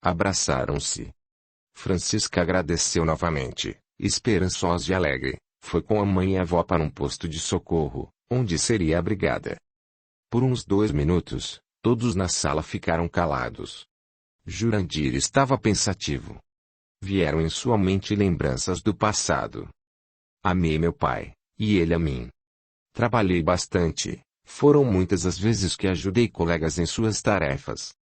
Abraçaram-se. Francisca agradeceu novamente, esperançosa e alegre. Foi com a mãe e a avó para um posto de socorro, onde seria abrigada. Por uns 2 minutos, todos na sala ficaram calados. Jurandir estava pensativo. Vieram em sua mente lembranças do passado. Amei meu pai, e ele a mim. Trabalhei bastante, foram muitas as vezes que ajudei colegas em suas tarefas.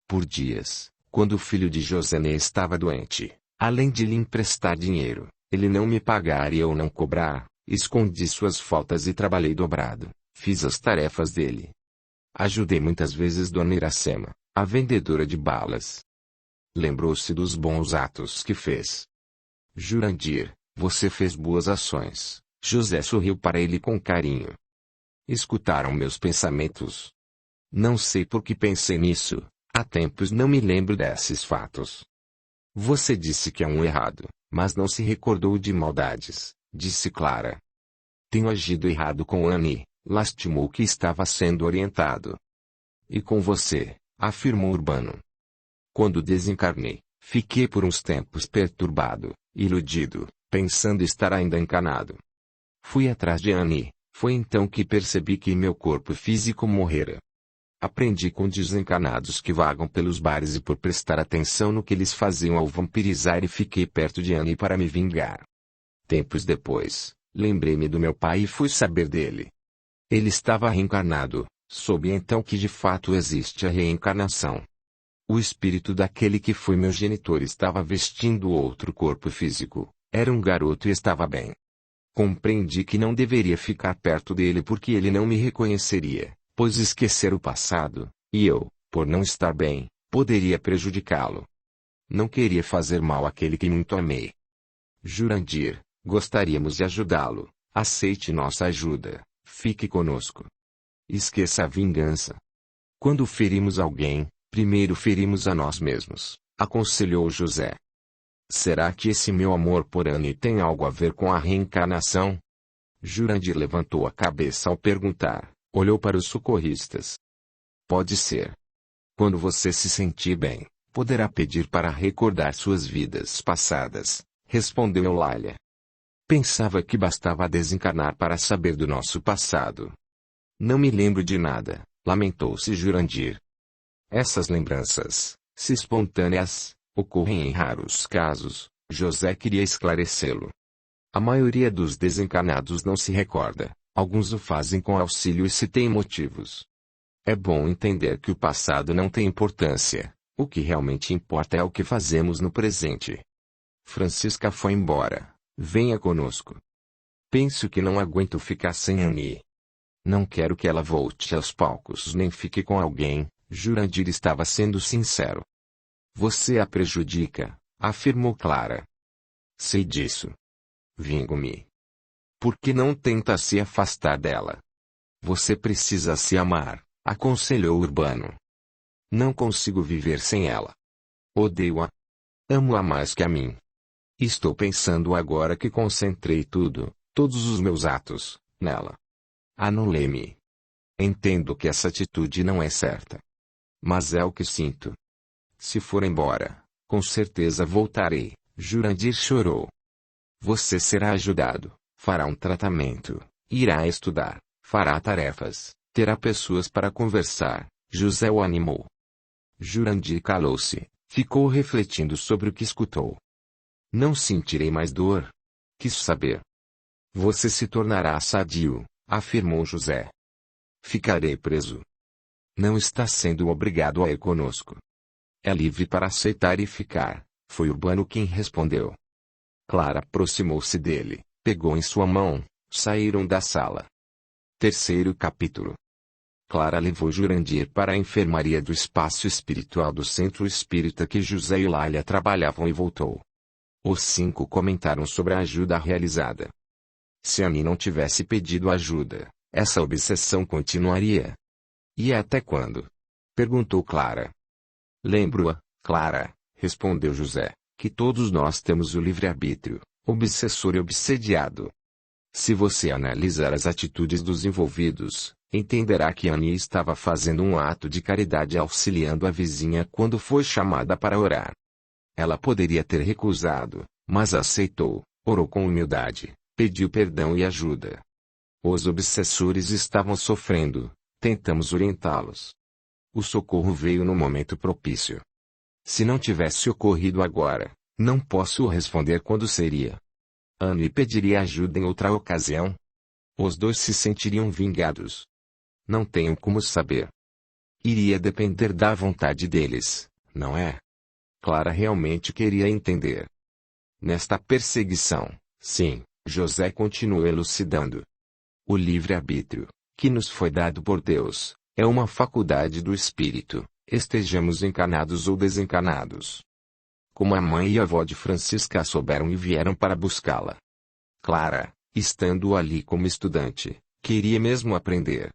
Por dias, quando o filho de Josené estava doente, além de lhe emprestar dinheiro, ele não me pagar e eu não cobrar, escondi suas faltas e trabalhei dobrado, fiz as tarefas dele. Ajudei muitas vezes Dona Iracema, a vendedora de balas. Lembrou-se dos bons atos que fez. Jurandir, você fez boas ações. José sorriu para ele com carinho. Escutaram meus pensamentos. Não sei por que pensei nisso, há tempos não me lembro desses fatos. Você disse que é um errado, mas não se recordou de maldades, disse Clara. Tenho agido errado com Annie, lastimou que estava sendo orientado. E com você, afirmou Urbano. Quando desencarnei, fiquei por uns tempos perturbado, iludido, pensando estar ainda encanado. Fui atrás de Annie, foi então que percebi que meu corpo físico morrera. Aprendi com desencarnados que vagam pelos bares e por prestar atenção no que eles faziam ao vampirizar e fiquei perto de Annie para me vingar. Tempos depois, lembrei-me do meu pai e fui saber dele. Ele estava reencarnado, soube então que de fato existe a reencarnação. O espírito daquele que foi meu genitor estava vestindo outro corpo físico, era um garoto e estava bem. Compreendi que não deveria ficar perto dele porque ele não me reconheceria, pois esquecera o passado, e eu, por não estar bem, poderia prejudicá-lo. Não queria fazer mal àquele que muito amei. Jurandir, gostaríamos de ajudá-lo, aceite nossa ajuda, fique conosco. Esqueça a vingança. Quando ferimos alguém, primeiro ferimos a nós mesmos, aconselhou José. Será que esse meu amor por Annie tem algo a ver com a reencarnação? Jurandir levantou a cabeça ao perguntar, olhou para os socorristas. Pode ser. Quando você se sentir bem, poderá pedir para recordar suas vidas passadas, respondeu Eulália. Pensava que bastava desencarnar para saber do nosso passado. Não me lembro de nada, lamentou-se Jurandir. Essas lembranças, se espontâneas, ocorrem em raros casos, José queria esclarecê-lo. A maioria dos desencarnados não se recorda, alguns o fazem com auxílio e se têm motivos. É bom entender que o passado não tem importância, o que realmente importa é o que fazemos no presente. Francisca foi embora, venha conosco. Penso que não aguento ficar sem Annie. Não quero que ela volte aos palcos nem fique com alguém, Jurandir estava sendo sincero. Você a prejudica, afirmou Clara. Sei disso. Vingo-me. Por que não tenta se afastar dela? Você precisa se amar, aconselhou Urbano. Não consigo viver sem ela. Odeio-a. Amo-a mais que a mim. Estou pensando agora que concentrei todos os meus atos, nela. Anulei-me. Entendo que essa atitude não é certa. Mas é o que sinto. Se for embora, com certeza voltarei, Jurandir chorou. Você será ajudado, fará um tratamento, irá estudar, fará tarefas, terá pessoas para conversar, José o animou. Jurandir calou-se, ficou refletindo sobre o que escutou. Não sentirei mais dor? Quis saber. Você se tornará sadio, afirmou José. Ficarei preso. Não está sendo obrigado a ir conosco. É livre para aceitar e ficar, foi Urbano quem respondeu. Clara aproximou-se dele, pegou em sua mão, saíram da sala. Terceiro capítulo. Clara levou Jurandir para a enfermaria do espaço espiritual do centro espírita que José e Lália trabalhavam e voltou. Os 5 comentaram sobre a ajuda realizada. Se Annie não tivesse pedido ajuda, essa obsessão continuaria. E até quando? Perguntou Clara. Lembro-a, Clara, respondeu José, que todos nós temos o livre-arbítrio, obsessor e obsediado. Se você analisar as atitudes dos envolvidos, entenderá que Annie estava fazendo um ato de caridade auxiliando a vizinha quando foi chamada para orar. Ela poderia ter recusado, mas aceitou, orou com humildade, pediu perdão e ajuda. Os obsessores estavam sofrendo, tentamos orientá-los. O socorro veio no momento propício. Se não tivesse ocorrido agora, não posso responder quando seria. Annie pediria ajuda em outra ocasião? Os dois se sentiriam vingados. Não tenho como saber. Iria depender da vontade deles, não é? Clara realmente queria entender. Nesta perseguição, sim, José continuou elucidando. O livre-arbítrio, que nos foi dado por Deus, é uma faculdade do espírito, estejamos encanados ou desencanados. Como a mãe e a avó de Francisca souberam e vieram para buscá-la. Clara, estando ali como estudante, queria mesmo aprender.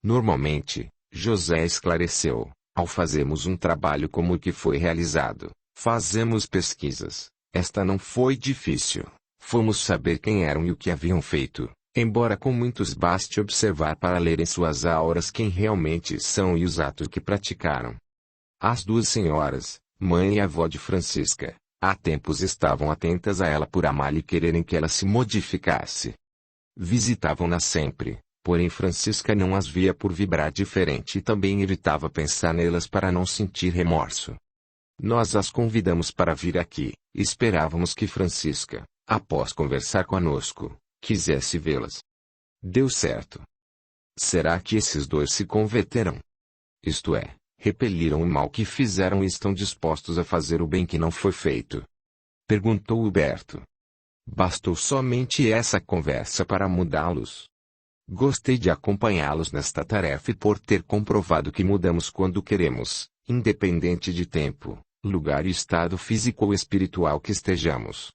Normalmente, José esclareceu, ao fazermos um trabalho como o que foi realizado, fazemos pesquisas. Esta não foi difícil. Fomos saber quem eram e o que haviam feito, embora com muitos baste observar para ler em suas auras quem realmente são e os atos que praticaram. As duas senhoras, mãe e avó de Francisca, há tempos estavam atentas a ela por amar e quererem que ela se modificasse. Visitavam-na sempre, porém Francisca não as via por vibrar diferente e também irritava pensar nelas para não sentir remorso. Nós as convidamos para vir aqui, esperávamos que Francisca, após conversar conosco, quisesse vê-las. Deu certo. Será que esses dois se converteram? Isto é, repeliram o mal que fizeram e estão dispostos a fazer o bem que não foi feito? Perguntou Huberto. Bastou somente essa conversa para mudá-los. Gostei de acompanhá-los nesta tarefa e por ter comprovado que mudamos quando queremos, independente de tempo, lugar e estado físico ou espiritual que estejamos.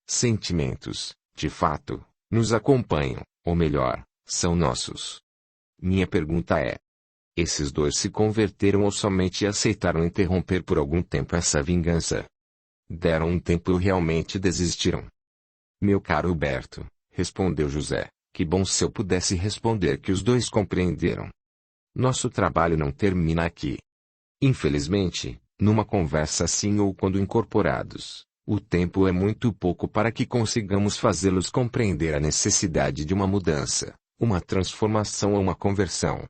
Sentimentos, de fato, nos acompanham, ou melhor, são nossos. Minha pergunta é: esses dois se converteram ou somente aceitaram interromper por algum tempo essa vingança? Deram um tempo e realmente desistiram? Meu caro Huberto, respondeu José, que bom se eu pudesse responder que os dois compreenderam. Nosso trabalho não termina aqui. Infelizmente, numa conversa assim ou quando incorporados, o tempo é muito pouco para que consigamos fazê-los compreender a necessidade de uma mudança, uma transformação ou uma conversão.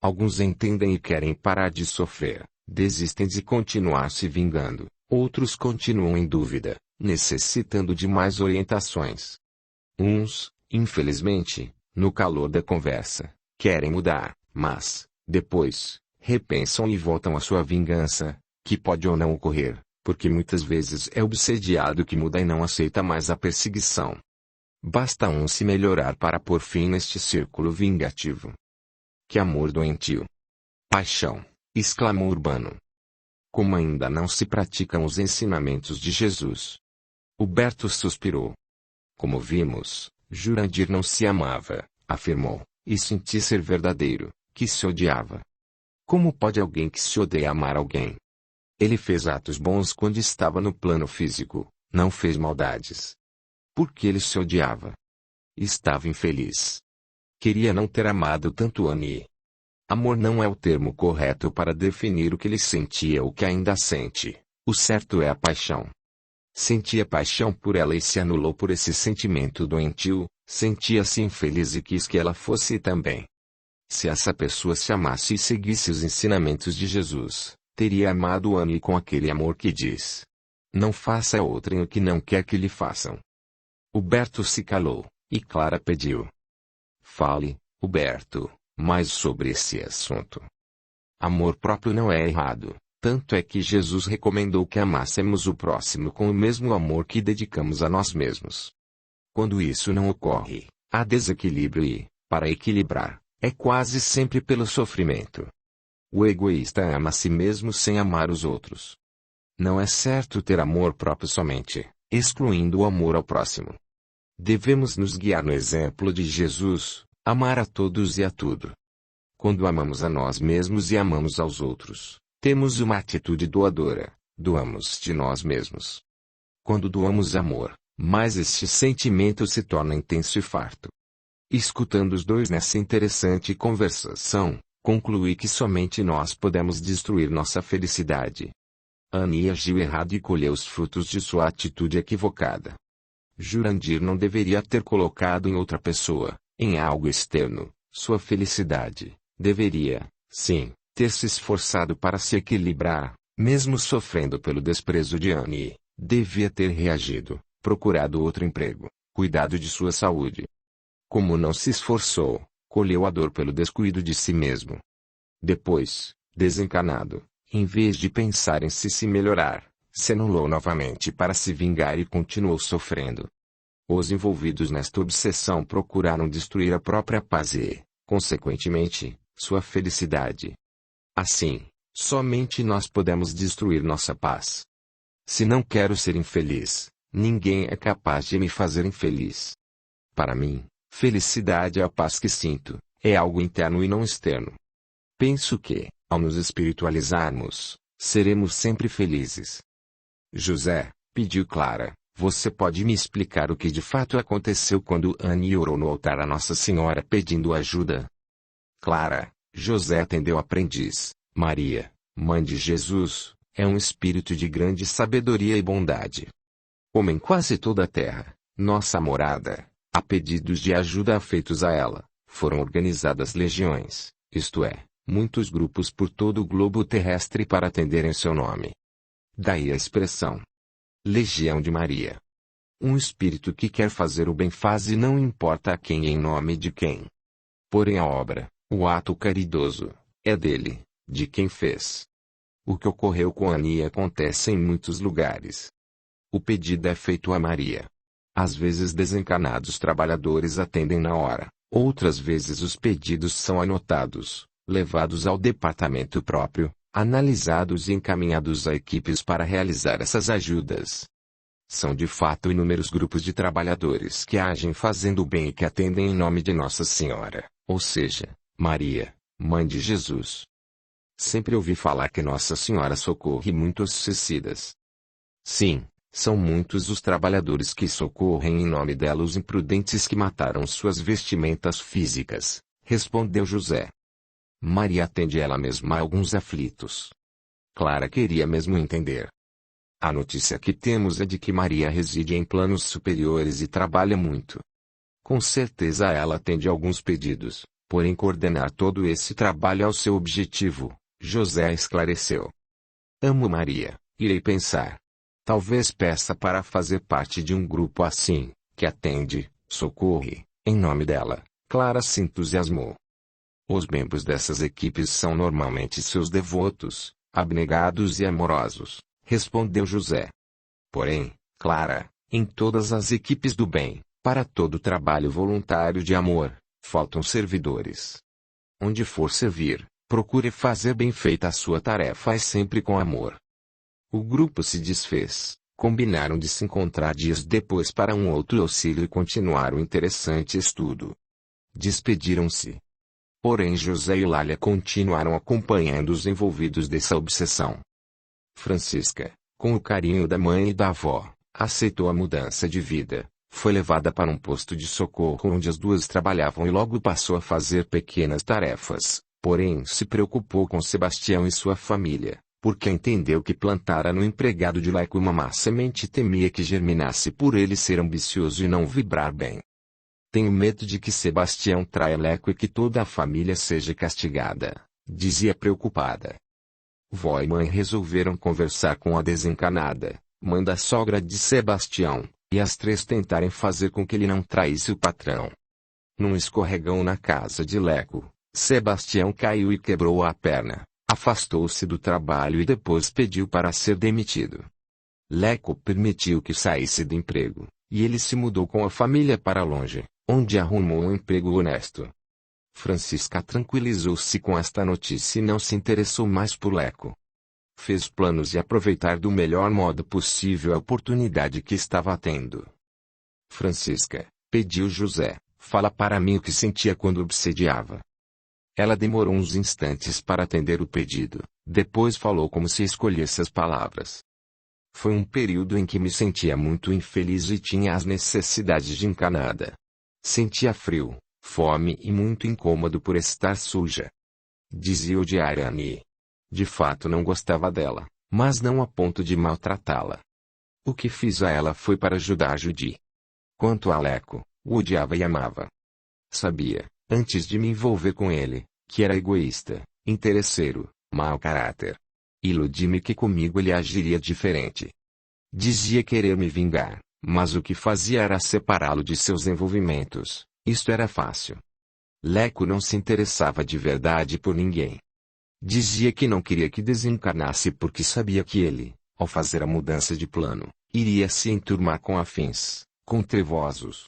Alguns entendem e querem parar de sofrer, desistem de continuar se vingando, outros continuam em dúvida, necessitando de mais orientações. Uns, infelizmente, no calor da conversa, querem mudar, mas, depois, repensam e voltam à sua vingança, que pode ou não ocorrer, porque muitas vezes é obsediado que muda e não aceita mais a perseguição. Basta um se melhorar para pôr fim neste círculo vingativo. Que amor doentio! Paixão! Exclamou Urbano. Como ainda não se praticam os ensinamentos de Jesus? Huberto suspirou. Como vimos, Jurandir não se amava, afirmou, e senti ser verdadeiro, que se odiava. Como pode alguém que se odeia amar alguém? Ele fez atos bons quando estava no plano físico, não fez maldades. Por que ele se odiava? Estava infeliz. Queria não ter amado tanto Annie. Amor não é o termo correto para definir o que ele sentia ou que ainda sente. O certo é a paixão. Sentia paixão por ela e se anulou por esse sentimento doentio, sentia-se infeliz e quis que ela fosse também. Se essa pessoa se amasse e seguisse os ensinamentos de Jesus, teria amado Annie com aquele amor que diz: não faça a outrem o que não quer que lhe façam. Huberto se calou, e Clara pediu: fale, Huberto, mais sobre esse assunto. Amor próprio não é errado, tanto é que Jesus recomendou que amássemos o próximo com o mesmo amor que dedicamos a nós mesmos. Quando isso não ocorre, há desequilíbrio e, para equilibrar, é quase sempre pelo sofrimento. O egoísta ama a si mesmo sem amar os outros. Não é certo ter amor próprio somente, excluindo o amor ao próximo. Devemos nos guiar no exemplo de Jesus, amar a todos e a tudo. Quando amamos a nós mesmos e amamos aos outros, temos uma atitude doadora, doamos de nós mesmos. Quando doamos amor, mais este sentimento se torna intenso e farto. Escutando os dois nessa interessante conversação, concluí que somente nós podemos destruir nossa felicidade. Annie agiu errado e colheu os frutos de sua atitude equivocada. Jurandir não deveria ter colocado em outra pessoa, em algo externo, sua felicidade. Deveria, sim, ter se esforçado para se equilibrar, mesmo sofrendo pelo desprezo de Annie. Devia ter reagido, procurado outro emprego, cuidado de sua saúde. Como não se esforçou, colheu a dor pelo descuido de si mesmo. Depois, desencanado, em vez de pensar em se melhorar, se anulou novamente para se vingar e continuou sofrendo. Os envolvidos nesta obsessão procuraram destruir a própria paz e, consequentemente, sua felicidade. Assim, somente nós podemos destruir nossa paz. Se não quero ser infeliz, ninguém é capaz de me fazer infeliz. Para mim, felicidade é a paz que sinto, é algo interno e não externo. Penso que, ao nos espiritualizarmos, seremos sempre felizes. José, pediu Clara, você pode me explicar o que de fato aconteceu quando Annie orou no altar a Nossa Senhora pedindo ajuda? Clara, José atendeu a aprendiz, Maria, mãe de Jesus, é um espírito de grande sabedoria e bondade. Como em quase toda a terra, nossa morada, a pedidos de ajuda feitos a ela, foram organizadas legiões, isto é, muitos grupos por todo o globo terrestre para atenderem seu nome. Daí a expressão Legião de Maria. Um espírito que quer fazer o bem faz e não importa a quem e em nome de quem. Porém a obra, o ato caridoso, é dele, de quem fez. O que ocorreu com Annie acontece em muitos lugares. O pedido é feito a Maria. Às vezes desencanados trabalhadores atendem na hora, outras vezes os pedidos são anotados, levados ao departamento próprio, analisados e encaminhados a equipes para realizar essas ajudas. São de fato inúmeros grupos de trabalhadores que agem fazendo o bem e que atendem em nome de Nossa Senhora, ou seja, Maria, Mãe de Jesus. Sempre ouvi falar que Nossa Senhora socorre muitos suicidas. Sim, são muitos os trabalhadores que socorrem em nome dela os imprudentes que mataram suas vestimentas físicas, respondeu José. Maria atende ela mesma a alguns aflitos. Clara queria mesmo entender. A notícia que temos é de que Maria reside em planos superiores e trabalha muito. Com certeza ela atende alguns pedidos, porém coordenar todo esse trabalho é o seu objetivo, José esclareceu. Amo Maria, irei pensar. Talvez peça para fazer parte de um grupo assim, que atende, socorre, em nome dela. Clara se entusiasmou. Os membros dessas equipes são normalmente seus devotos, abnegados e amorosos, respondeu José. Porém, Clara, em todas as equipes do bem, para todo trabalho voluntário de amor, faltam servidores. Onde for servir, procure fazer bem feita a sua tarefa e sempre com amor. O grupo se desfez, combinaram de se encontrar dias depois para um outro auxílio e continuar o interessante estudo. Despediram-se. Porém José e Lália continuaram acompanhando os envolvidos dessa obsessão. Francisca, com o carinho da mãe e da avó, aceitou a mudança de vida, foi levada para um posto de socorro onde as duas trabalhavam e logo passou a fazer pequenas tarefas, porém se preocupou com Sebastião e sua família, porque entendeu que plantara no empregado de Leco uma má semente e temia que germinasse por ele ser ambicioso e não vibrar bem. Tenho medo de que Sebastião traia Leco e que toda a família seja castigada, dizia preocupada. Vó e mãe resolveram conversar com a desencanada, mãe da sogra de Sebastião, e as três tentarem fazer com que ele não traísse o patrão. Num escorregão na casa de Leco, Sebastião caiu e quebrou a perna, afastou-se do trabalho e depois pediu para ser demitido. Leco permitiu que saísse do emprego, e ele se mudou com a família para longe, onde arrumou um emprego honesto. Francisca tranquilizou-se com esta notícia e não se interessou mais por Leco. Fez planos de aproveitar do melhor modo possível a oportunidade que estava tendo. Francisca, pediu José, fala para mim o que sentia quando obsediava. Ela demorou uns instantes para atender o pedido, depois falou como se escolhesse as palavras. Foi um período em que me sentia muito infeliz e tinha as necessidades de encanada. Sentia frio, fome e muito incômodo por estar suja. Dizia odiar Annie. De fato não gostava dela, mas não a ponto de maltratá-la. O que fiz a ela foi para ajudar Judy. Quanto a Leco, o odiava e amava. Sabia, antes de me envolver com ele, que era egoísta, interesseiro, mau caráter. Iludi-me que comigo ele agiria diferente. Dizia querer me vingar, mas o que fazia era separá-lo de seus envolvimentos. Isto era fácil. Leco não se interessava de verdade por ninguém. Dizia que não queria que desencarnasse porque sabia que ele, ao fazer a mudança de plano, iria se enturmar com afins, com trevosos.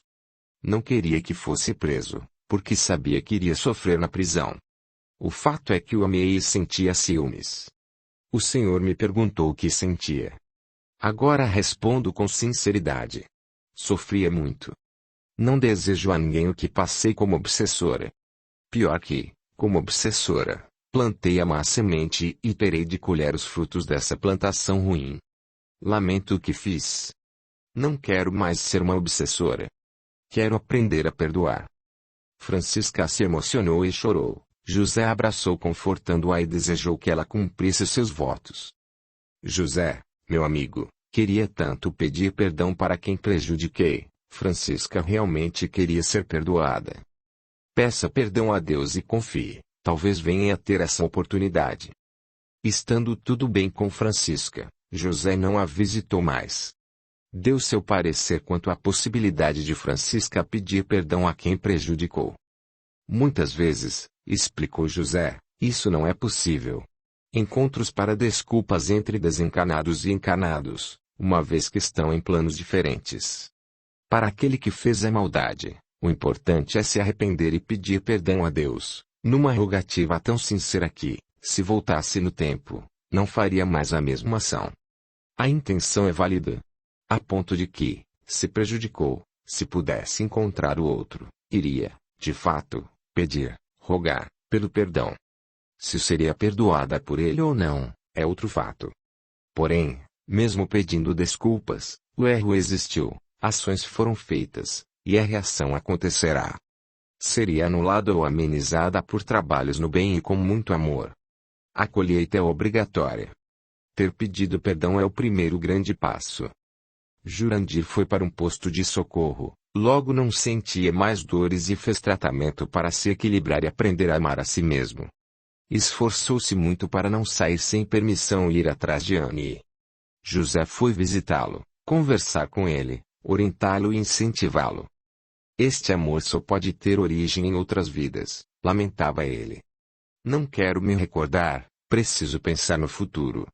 Não queria que fosse preso, porque sabia que iria sofrer na prisão. O fato é que o amei e sentia ciúmes. O Senhor me perguntou o que sentia. Agora respondo com sinceridade. Sofria muito. Não desejo a ninguém o que passei como obsessora. Pior que, como obsessora, plantei a má semente e terei de colher os frutos dessa plantação ruim. Lamento o que fiz. Não quero mais ser uma obsessora. Quero aprender a perdoar. Francisca se emocionou e chorou. José abraçou confortando-a e desejou que ela cumprisse seus votos. José, meu amigo, queria tanto pedir perdão para quem prejudiquei. Francisca realmente queria ser perdoada. Peça perdão a Deus e confie, talvez venha a ter essa oportunidade. Estando tudo bem com Francisca, José não a visitou mais. Deu seu parecer quanto à possibilidade de Francisca pedir perdão a quem prejudicou. Muitas vezes, explicou José, isso não é possível. Encontros para desculpas entre desencarnados e encarnados, uma vez que estão em planos diferentes. Para aquele que fez a maldade, o importante é se arrepender e pedir perdão a Deus, numa rogativa tão sincera que, se voltasse no tempo, não faria mais a mesma ação. A intenção é válida. A ponto de que, se prejudicou, se pudesse encontrar o outro, iria, de fato, pedir, rogar, pelo perdão. Se seria perdoada por ele ou não, é outro fato. Porém, mesmo pedindo desculpas, o erro existiu. Ações foram feitas, e a reação acontecerá. Seria anulada ou amenizada por trabalhos no bem e com muito amor. A colheita é obrigatória. Ter pedido perdão é o primeiro grande passo. Jurandir foi para um posto de socorro, logo não sentia mais dores e fez tratamento para se equilibrar e aprender a amar a si mesmo. Esforçou-se muito para não sair sem permissão e ir atrás de Annie. José foi visitá-lo, conversar com ele, orientá-lo e incentivá-lo. Este amor só pode ter origem em outras vidas, lamentava ele. Não quero me recordar, preciso pensar no futuro.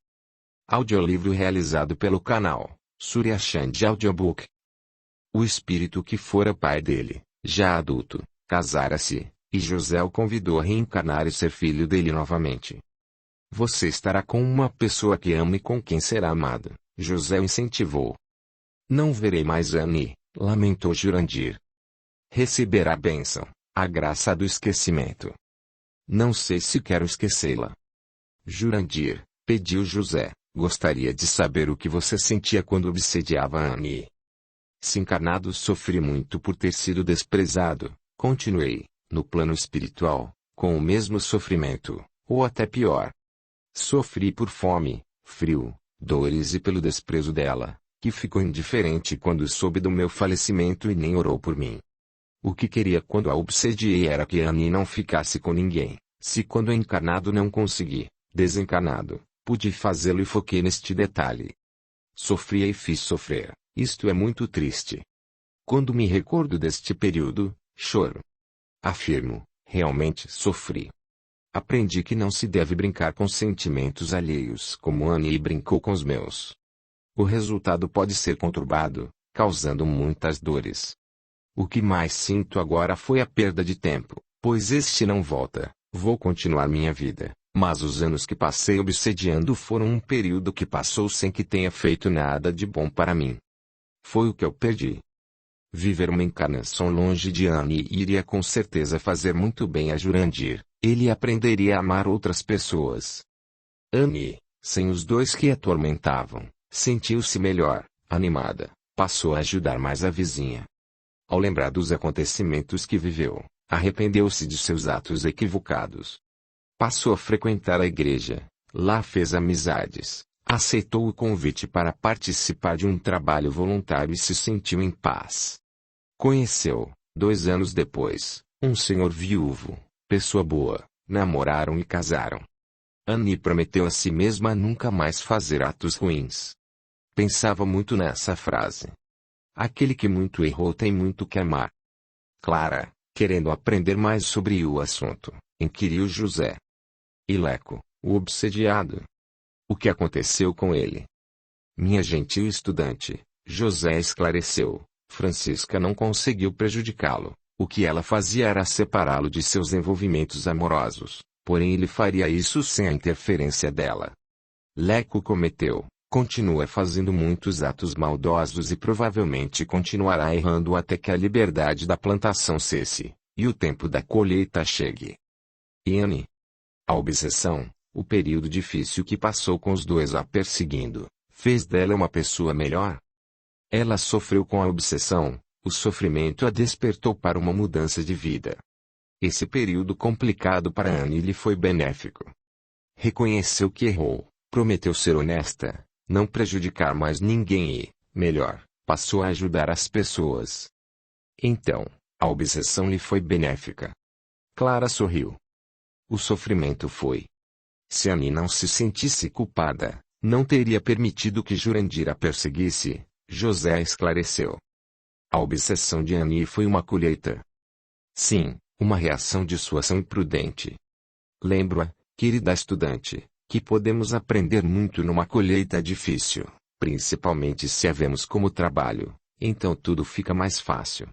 Audiolivro realizado pelo canal Surya Chand Audiobook. O espírito que fora pai dele, já adulto, casara-se, e José o convidou a reencarnar e ser filho dele novamente. Você estará com uma pessoa que ama e com quem será amado, José o incentivou. Não verei mais Annie, lamentou Jurandir. Receberá a bênção, a graça do esquecimento. Não sei se quero esquecê-la. Jurandir, pediu José, gostaria de saber o que você sentia quando obsediava Annie. Se encarnado sofri muito por ter sido desprezado, continuei, no plano espiritual, com o mesmo sofrimento, ou até pior. Sofri por fome, frio, dores e pelo desprezo dela, que ficou indiferente quando soube do meu falecimento e nem orou por mim. O que queria quando a obsediei era que Annie não ficasse com ninguém. Se quando encarnado não consegui, desencarnado, pude fazê-lo e foquei neste detalhe. Sofria e fiz sofrer, isto é muito triste. Quando me recordo deste período, choro. Afirmo, realmente sofri. Aprendi que não se deve brincar com sentimentos alheios como Annie brincou com os meus. O resultado pode ser conturbado, causando muitas dores. O que mais sinto agora foi a perda de tempo, pois este não volta. Vou continuar minha vida, mas os anos que passei obsediando foram um período que passou sem que tenha feito nada de bom para mim. Foi o que eu perdi. Viver uma encarnação longe de Annie iria com certeza fazer muito bem a Jurandir. Ele aprenderia a amar outras pessoas. Annie, sem os dois que a atormentavam, sentiu-se melhor, animada, passou a ajudar mais a vizinha. Ao lembrar dos acontecimentos que viveu, Arrependeu-se de seus atos equivocados. Passou a frequentar a igreja, lá fez amizades, aceitou o convite para participar de um trabalho voluntário e se sentiu em paz. Conheceu, 2 anos depois, um senhor viúvo, pessoa boa, namoraram e casaram. Annie prometeu a si mesma nunca mais fazer atos ruins. Pensava muito nessa frase. Aquele que muito errou tem muito que amar. Clara, querendo aprender mais sobre o assunto, inquiriu José. E Leco, o obsediado? O que aconteceu com ele? Minha gentil estudante, José esclareceu, Francisca não conseguiu prejudicá-lo. O que ela fazia era separá-lo de seus envolvimentos amorosos, porém ele faria isso sem a interferência dela. Leco continua fazendo muitos atos maldosos e provavelmente continuará errando até que a liberdade da plantação cesse, e o tempo da colheita chegue. E Annie? A obsessão, o período difícil que passou com os dois a perseguindo, fez dela uma pessoa melhor? Ela sofreu com a obsessão, o sofrimento a despertou para uma mudança de vida. Esse período complicado para Annie lhe foi benéfico. Reconheceu que errou, prometeu ser honesta, não prejudicar mais ninguém e, melhor, passou a ajudar as pessoas. Então, a obsessão lhe foi benéfica. Clara sorriu. O sofrimento foi. Se Annie não se sentisse culpada, não teria permitido que Jurandir a perseguisse, José esclareceu. A obsessão de Annie foi uma colheita. Sim, uma reação de sua ação imprudente. Lembra, querida estudante, que podemos aprender muito numa colheita difícil, principalmente se a vemos como trabalho, então tudo fica mais fácil.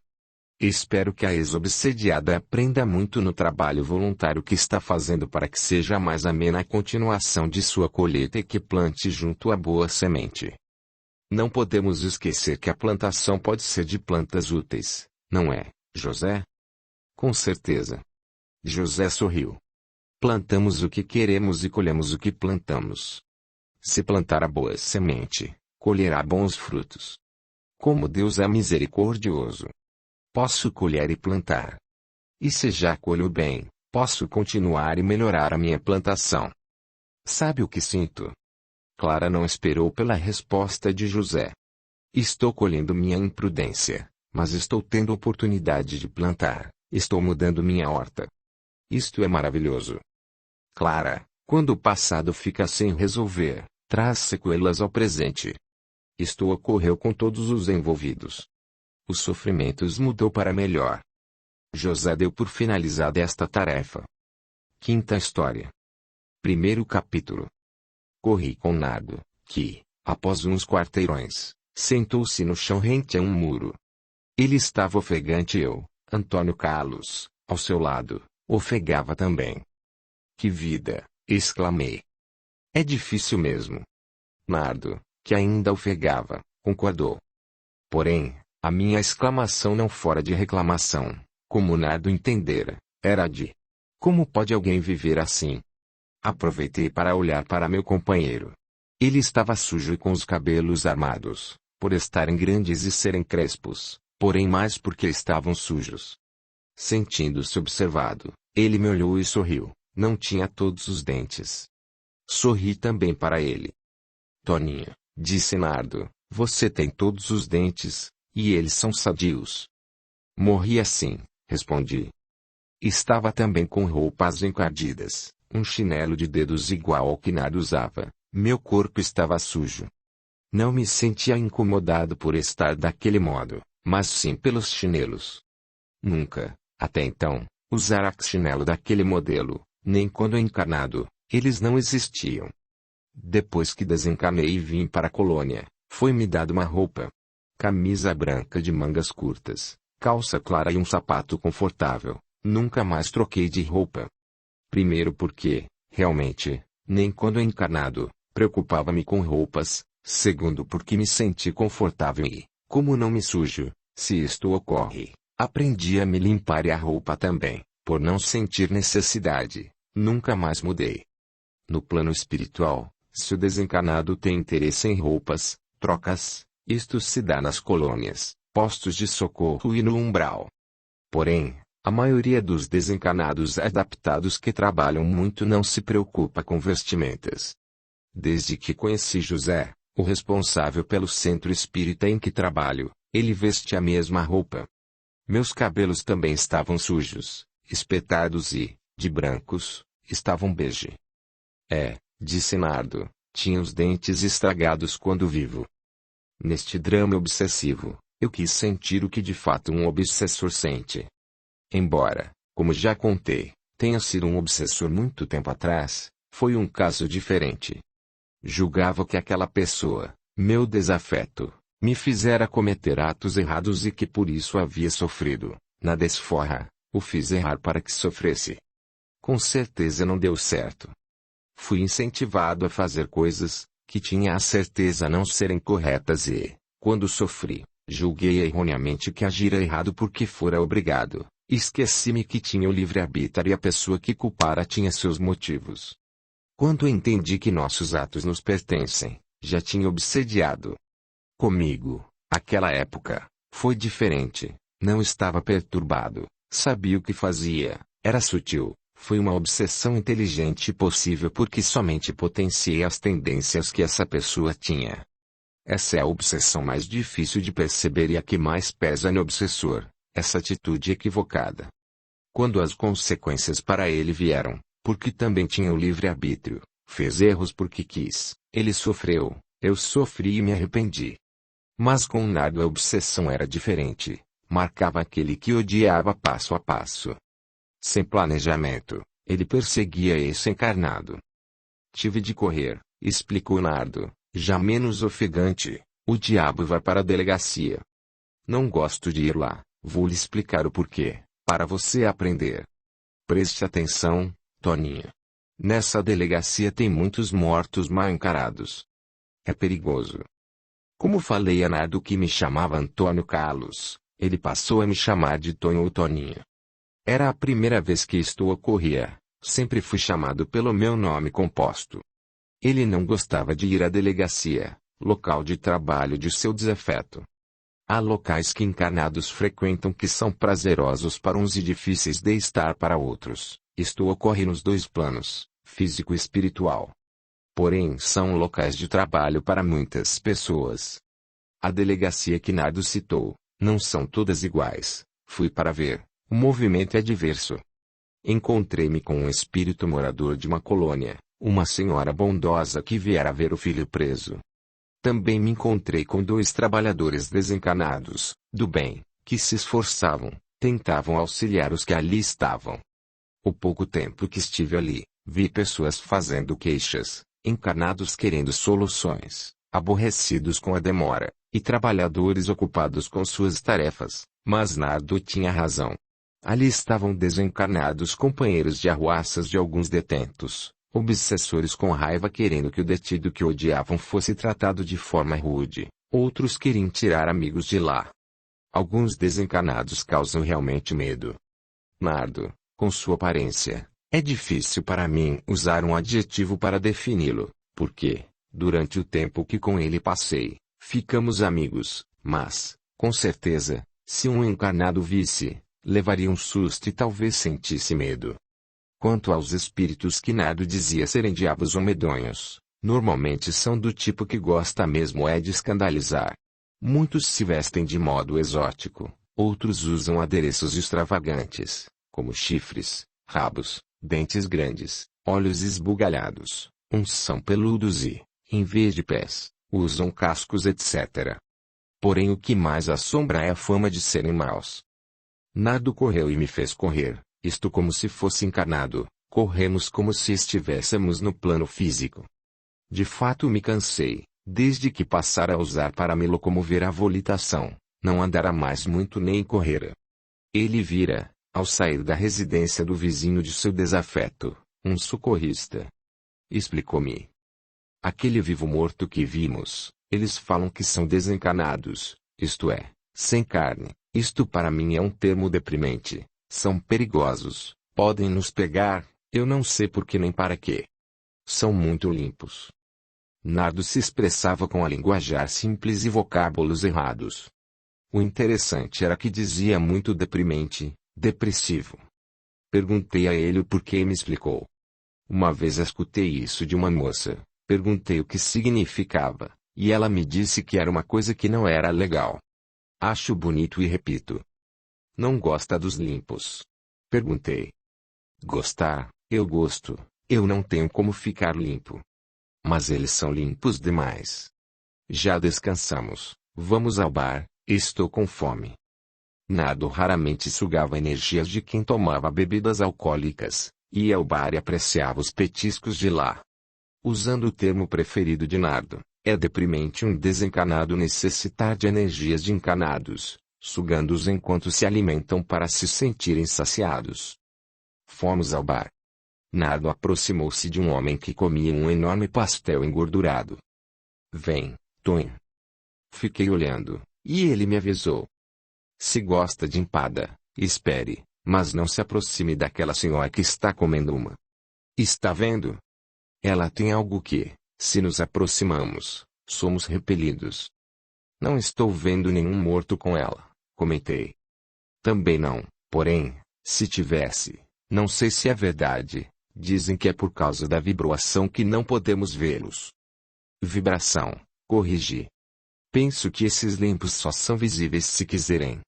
Espero que a ex-obsediada aprenda muito no trabalho voluntário que está fazendo para que seja mais amena a continuação de sua colheita e que plante junto a boa semente. Não podemos esquecer que a plantação pode ser de plantas úteis, não é, José? Com certeza. José sorriu. Plantamos o que queremos e colhemos o que plantamos. Se plantar a boa semente, colherá bons frutos. Como Deus é misericordioso. Posso colher e plantar. E se já colho bem, posso continuar e melhorar a minha plantação. Sabe o que sinto? Clara não esperou pela resposta de José. Estou colhendo minha imprudência, mas estou tendo oportunidade de plantar, estou mudando minha horta. Isto é maravilhoso. Clara, quando o passado fica sem resolver, traz sequelas ao presente. Isto ocorreu com todos os envolvidos. Os sofrimentos mudou para melhor. José deu por finalizada esta tarefa. Quinta história. Primeiro capítulo. Corri com Nardo, que, após uns quarteirões, sentou-se no chão rente a um muro. Ele estava ofegante e eu, Antônio Carlos, ao seu lado, ofegava também. Que vida, exclamei. É difícil mesmo. Nardo, que ainda ofegava, concordou. Porém, a minha exclamação não fora de reclamação, como Nardo entendera, era de: como pode alguém viver assim? Aproveitei para olhar para meu companheiro. Ele estava sujo e com os cabelos armados, por estarem grandes e serem crespos, porém mais porque estavam sujos. Sentindo-se observado, ele me olhou e sorriu, não tinha todos os dentes. Sorri também para ele. Toninho, disse Nardo, você tem todos os dentes, e eles são sadios. Morri assim, respondi. Estava também com roupas encardidas. Um chinelo de dedos igual ao que Nardo usava, meu corpo estava sujo. Não me sentia incomodado por estar daquele modo, mas sim pelos chinelos. Nunca, até então, usara chinelo daquele modelo, nem quando encarnado, eles não existiam. Depois que desencarnei e vim para a colônia, foi-me dado uma roupa. Camisa branca de mangas curtas, calça clara e um sapato confortável, nunca mais troquei de roupa. Primeiro porque, realmente, nem quando encarnado, preocupava-me com roupas. Segundo porque me senti confortável e, como não me sujo, se isto ocorre, aprendi a me limpar e a roupa também, por não sentir necessidade, nunca mais mudei. No plano espiritual, se o desencarnado tem interesse em roupas, trocas, isto se dá nas colônias, postos de socorro e no umbral. Porém, A maioria dos desencarnados adaptados que trabalham muito não se preocupa com vestimentas. Desde que conheci José, o responsável pelo centro espírita em que trabalho, ele veste a mesma roupa. Meus cabelos também estavam sujos, espetados e, de brancos, estavam bege. Disse Nardo, tinha os dentes estragados quando vivo. Neste drama obsessivo, eu quis sentir o que de fato um obsessor sente. Embora, como já contei, tenha sido um obsessor muito tempo atrás, foi um caso diferente. Julgava que aquela pessoa, meu desafeto, me fizera cometer atos errados e que por isso havia sofrido, na desforra, o fiz errar para que sofresse. Com certeza não deu certo. Fui incentivado a fazer coisas, que tinha a certeza não serem corretas e, quando sofri, julguei erroneamente que agira errado porque fora obrigado. Esqueci-me que tinha o livre-arbítrio e a pessoa que culpara tinha seus motivos. Quando entendi que nossos atos nos pertencem, já tinha obsediado. Comigo, aquela época, foi diferente, não estava perturbado, sabia o que fazia, era sutil, foi uma obsessão inteligente e possível porque somente potenciei as tendências que essa pessoa tinha. Essa é a obsessão mais difícil de perceber e a que mais pesa no obsessor. Essa atitude equivocada. Quando as consequências para ele vieram, porque também tinha o livre-arbítrio, fez erros porque quis, ele sofreu, eu sofri e me arrependi. Mas com Nardo a obsessão era diferente, marcava aquele que odiava passo a passo. Sem planejamento, ele perseguia esse encarnado. Tive de correr, explicou Nardo, já menos ofegante, o diabo vai para a delegacia. Não gosto de ir lá. Vou lhe explicar o porquê, para você aprender. Preste atenção, Toninha. Nessa delegacia tem muitos mortos mal encarados. É perigoso. Como falei a Nardo que me chamava Antônio Carlos, ele passou a me chamar de Tonho ou Toninha. Era a primeira vez que isto ocorria, sempre fui chamado pelo meu nome composto. Ele não gostava de ir à delegacia, local de trabalho de seu desafeto. Há locais que encarnados frequentam que são prazerosos para uns e difíceis de estar para outros. Isto ocorre nos dois planos, físico e espiritual. Porém, são locais de trabalho para muitas pessoas. A delegacia que Nardo citou, não são todas iguais. Fui para ver, o movimento é diverso. Encontrei-me com um espírito morador de uma colônia, uma senhora bondosa que viera ver o filho preso. Também me encontrei com dois trabalhadores desencarnados, do bem, que se esforçavam, tentavam auxiliar os que ali estavam. O pouco tempo que estive ali, vi pessoas fazendo queixas, encarnados querendo soluções, aborrecidos com a demora, e trabalhadores ocupados com suas tarefas, mas Nardo tinha razão. Ali estavam desencarnados companheiros de arruaças de alguns detentos. Obsessores com raiva querendo que o detido que odiavam fosse tratado de forma rude, outros queriam tirar amigos de lá. Alguns desencarnados causam realmente medo. Nardo, com sua aparência, é difícil para mim usar um adjetivo para defini-lo, porque, durante o tempo que com ele passei, ficamos amigos, mas, com certeza, se um encarnado visse, levaria um susto e talvez sentisse medo. Quanto aos espíritos que Nardo dizia serem diabos ou medonhos, normalmente são do tipo que gosta mesmo de escandalizar. Muitos se vestem de modo exótico, outros usam adereços extravagantes, como chifres, rabos, dentes grandes, olhos esbugalhados, uns são peludos e, em vez de pés, usam cascos etc. Porém o que mais assombra é a fama de serem maus. Nardo correu e me fez correr. Isto como se fosse encarnado, corremos como se estivéssemos no plano físico. De fato me cansei, desde que passara a usar para me locomover a volitação, não andara mais muito nem correra. Ele vira, ao sair da residência do vizinho de seu desafeto, um socorrista. Explicou-me. Aquele vivo-morto que vimos, eles falam que são desencarnados, isto é, sem carne, isto para mim é um termo deprimente. São perigosos, podem nos pegar, eu não sei por que nem para quê. São muito limpos. Nardo se expressava com a linguajar simples e vocábulos errados. O interessante era que dizia muito deprimente, Depressivo. Perguntei a ele o porquê e me explicou. Uma vez escutei isso de uma moça, perguntei o que significava, e ela me disse que era uma coisa que não era legal. Acho bonito e repito. Não gosta dos limpos? Perguntei. Gostar, eu gosto, eu não tenho como ficar limpo. Mas eles são limpos demais. Já descansamos, vamos ao bar, estou com fome. Nardo raramente sugava energias de quem tomava bebidas alcoólicas, ia ao bar e apreciava os petiscos de lá. Usando o termo preferido de Nardo, é deprimente um desencanado necessitar de energias de encanados, sugando-os enquanto se alimentam para se sentirem saciados. Fomos ao bar. Nardo aproximou-se de um homem que comia um enorme pastel engordurado. Vem, Tonho. Fiquei olhando, e ele me avisou. Se gosta de empada, espere, mas não se aproxime daquela senhora que está comendo uma. Está vendo? Ela tem algo que, se nos aproximamos, somos repelidos. Não estou vendo nenhum morto com ela, comentei. Também não, porém, se tivesse, não sei se é verdade, dizem que é por causa da vibração que não podemos vê-los. Vibração, corrigi. Penso que esses limpos só são visíveis se quiserem.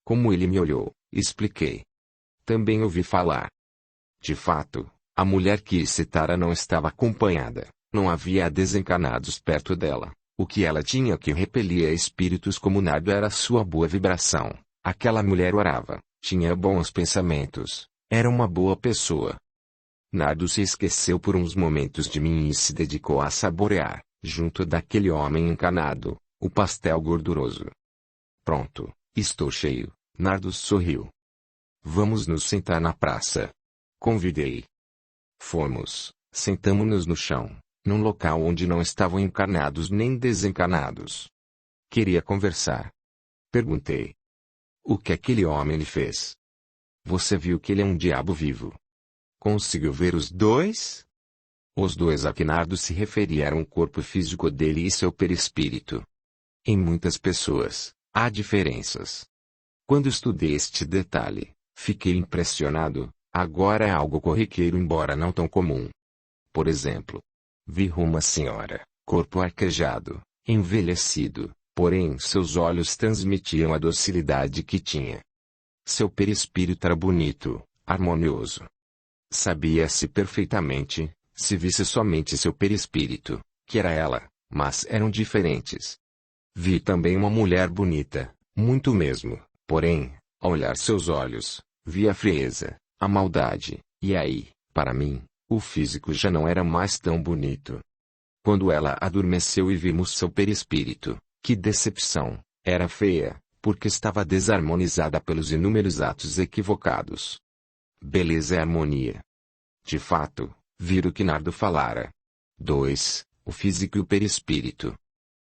Como ele me olhou, expliquei. Também ouvi falar. De fato, a mulher que citara não estava acompanhada, não havia desencanados perto dela. O que ela tinha que repelia espíritos como Nardo era sua boa vibração. Aquela mulher orava, tinha bons pensamentos, era uma boa pessoa. Nardo se esqueceu por uns momentos de mim e se dedicou a saborear, junto daquele homem encanado, o pastel gorduroso. Pronto, estou cheio, Nardo sorriu. Vamos nos sentar na praça. Convidei. Fomos, sentamo-nos no chão, num local onde não estavam encarnados nem desencanados. Queria conversar. Perguntei. O que aquele homem lhe fez? Você viu que ele é um diabo vivo? Conseguiu ver os dois? Os dois a que Nardo se referia eram o corpo físico dele e seu perispírito. Em muitas pessoas, há diferenças. Quando estudei este detalhe, fiquei impressionado. Agora é algo corriqueiro embora não tão comum. Por exemplo, vi uma senhora, corpo arquejado, envelhecido, porém seus olhos transmitiam a docilidade que tinha. Seu perispírito era bonito, harmonioso. Sabia-se perfeitamente, se visse somente seu perispírito, que era ela, mas eram diferentes. Vi também uma mulher bonita, muito mesmo, porém, ao olhar seus olhos, vi a frieza, a maldade, e aí, para mim, o físico já não era mais tão bonito. Quando ela adormeceu e vimos seu perispírito, que decepção, era feia, porque estava desarmonizada pelos inúmeros atos equivocados. Beleza é harmonia. De fato, vira o que Nardo falara. 2. O físico e o perispírito.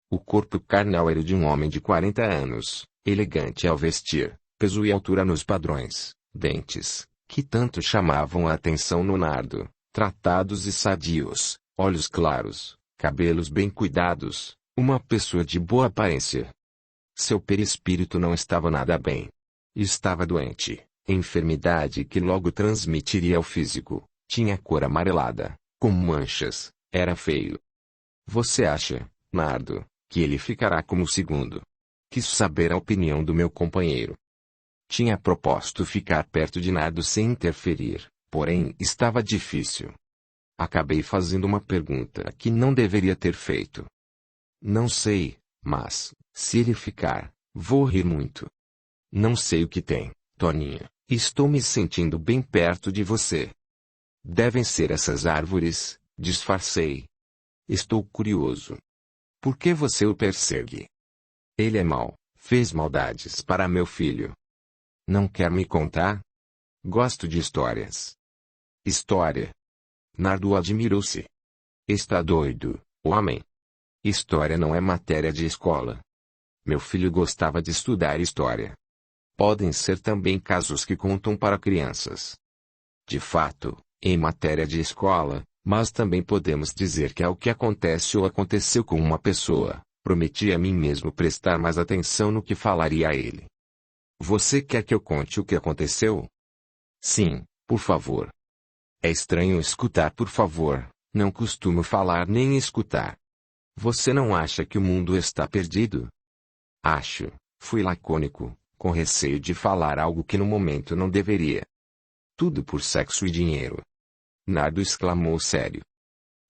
O corpo carnal era de um homem de 40 anos, elegante ao vestir, peso e altura nos padrões, dentes, que tanto chamavam a atenção no Nardo, tratados e sadios, olhos claros, cabelos bem cuidados, uma pessoa de boa aparência. Seu perispírito não estava nada bem. Estava doente, enfermidade que logo transmitiria ao físico, tinha cor amarelada, com manchas, era feio. Você acha, Nardo, que ele ficará como o segundo? Quis saber a opinião do meu companheiro. Tinha proposto ficar perto de Nardo sem interferir, porém estava difícil. Acabei fazendo uma pergunta que não deveria ter feito. Não sei, mas, se ele ficar, vou rir muito. Não sei o que tem, Toninha, estou me sentindo bem perto de você. Devem ser essas árvores, disfarcei. Estou curioso. Por que você o persegue? Ele é mau, fez maldades para meu filho. Não quer me contar? Gosto de histórias. História. Nardo admirou-se. Está doido, homem. História não é matéria de escola. Meu filho gostava de estudar história. Podem ser também casos que contam para crianças. De fato, em matéria de escola, mas também podemos dizer que é o que acontece ou aconteceu com uma pessoa. Prometi a mim mesmo prestar mais atenção no que falaria a ele. Você quer que eu conte o que aconteceu? Sim, por favor. É estranho escutar por favor, não costumo falar nem escutar. Você não acha que o mundo está perdido? Acho, fui lacônico, com receio de falar algo que no momento não deveria. Tudo por sexo e dinheiro. Nardo exclamou sério.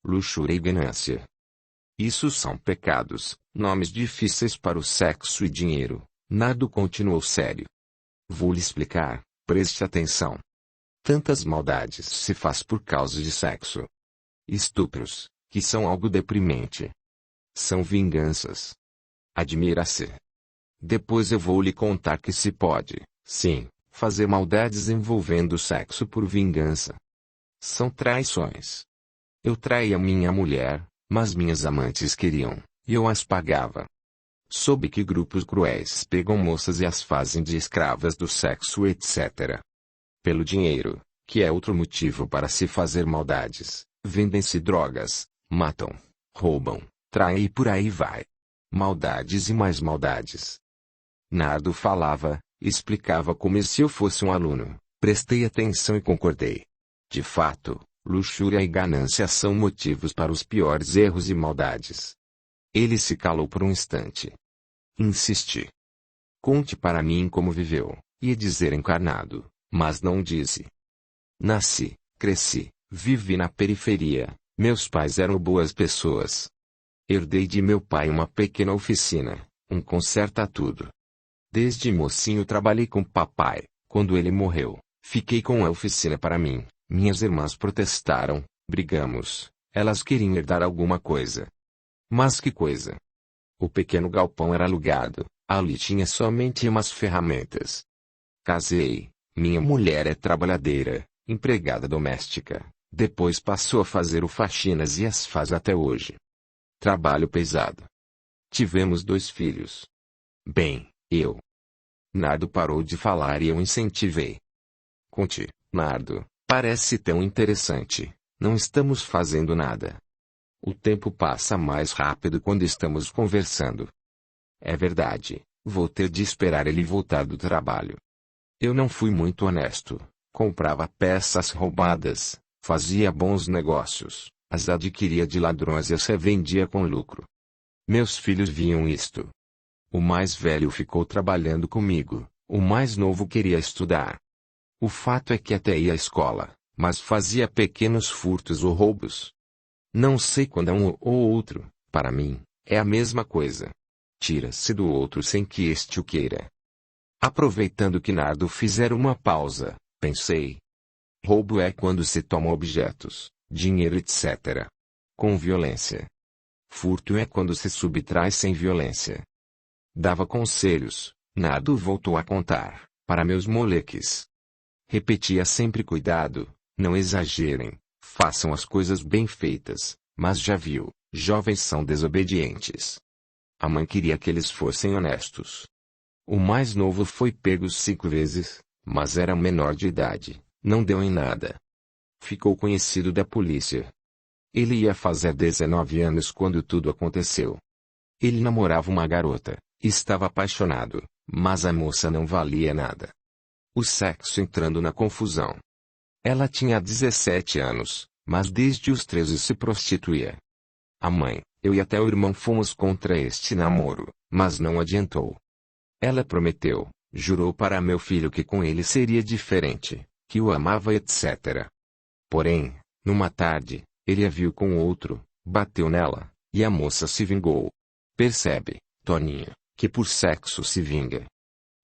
Luxúria e ganância. Isso são pecados, nomes difíceis para o sexo e dinheiro. Nardo continuou sério. Vou lhe explicar, preste atenção. Tantas maldades se faz por causa de sexo. Estupros, que são algo deprimente. São vinganças. Admira-se. Depois eu vou lhe contar que se pode, sim, fazer maldades envolvendo sexo por vingança. São traições. Eu traía minha mulher, mas minhas amantes queriam, e eu as pagava. Soube que grupos cruéis pegam moças e as fazem de escravas do sexo, etc. Pelo dinheiro, que é outro motivo para se fazer maldades, vendem-se drogas, matam, roubam, traem e por aí vai. Maldades e mais maldades. Nardo falava, explicava como se eu fosse um aluno, prestei atenção e concordei. De fato, luxúria e ganância são motivos para os piores erros e maldades. Ele se calou por um instante. Insisti. Conte para mim como viveu, ia dizer encarnado, mas não disse. Nasci, cresci, vivi na periferia, meus pais eram boas pessoas. Herdei de meu pai uma pequena oficina, um conserta-tudo. Desde mocinho trabalhei com papai, quando ele morreu, fiquei com a oficina para mim, minhas irmãs protestaram, brigamos, elas queriam herdar alguma coisa. Mas que coisa? O pequeno galpão era alugado, ali tinha somente umas ferramentas. Casei, minha mulher é trabalhadeira, empregada doméstica, depois passou a fazer o faxinas e as faz até hoje. Trabalho pesado. Tivemos 2 filhos. Bem, eu. Nardo parou de falar e eu incentivei. Conte, Nardo, parece tão interessante, não estamos fazendo nada. O tempo passa mais rápido quando estamos conversando. É verdade, vou ter de esperar ele voltar do trabalho. Eu não fui muito honesto, comprava peças roubadas, fazia bons negócios, as adquiria de ladrões e as revendia com lucro. Meus filhos viam isto. O mais velho ficou trabalhando comigo, o mais novo queria estudar. O fato é que até ia à escola, mas fazia pequenos furtos ou roubos. Não sei quando é um ou outro, para mim, é a mesma coisa. Tira-se do outro sem que este o queira. Aproveitando que Nardo fizera uma pausa, pensei. Roubo é quando se toma objetos, dinheiro etc. com violência. Furto é quando se subtrai sem violência. Dava conselhos, Nardo voltou a contar, para meus moleques. Repetia sempre cuidado, não exagerem, façam as coisas bem feitas, mas já viu, jovens são desobedientes. A mãe queria que eles fossem honestos. O mais novo foi pego 5 vezes, mas era menor de idade, não deu em nada. Ficou conhecido da polícia. Ele ia fazer 19 anos quando tudo aconteceu. Ele namorava uma garota, estava apaixonado, mas a moça não valia nada. O sexo entrando na confusão. Ela tinha 17 anos, mas desde os 13 se prostituía. A mãe, eu e até o irmão fomos contra este namoro, mas não adiantou. Ela prometeu, jurou para meu filho que com ele seria diferente, que o amava etc. Porém, numa tarde, ele a viu com outro, bateu nela, e a moça se vingou. Percebe, Toninho, que por sexo se vinga.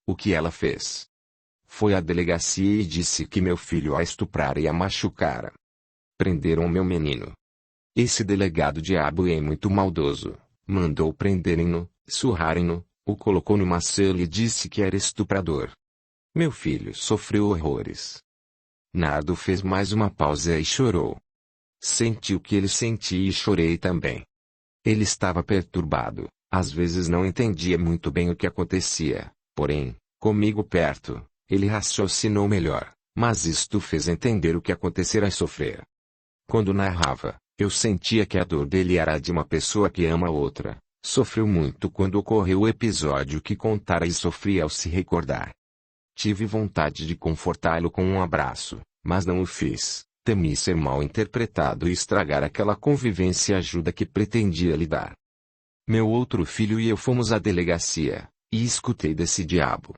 O que ela fez? Foi à delegacia e disse que meu filho a estuprara e a machucara. Prenderam meu menino. Esse delegado diabo é muito maldoso, mandou prenderem-no, surrarem-no, o colocou numa cela e disse que era estuprador. Meu filho sofreu horrores. Nardo fez mais uma pausa e chorou. Senti o que ele sentia e chorei também. Ele estava perturbado, às vezes não entendia muito bem o que acontecia, porém, comigo perto, ele raciocinou melhor, mas isto fez entender o que acontecera e sofrer. Quando narrava, eu sentia que a dor dele era a de uma pessoa que ama outra. Sofreu muito quando ocorreu o episódio que contara e sofria ao se recordar. Tive vontade de confortá-lo com um abraço, mas não o fiz. Temi ser mal interpretado e estragar aquela convivência ajuda que pretendia lhe dar. Meu outro filho e eu fomos à delegacia, e escutei desse diabo.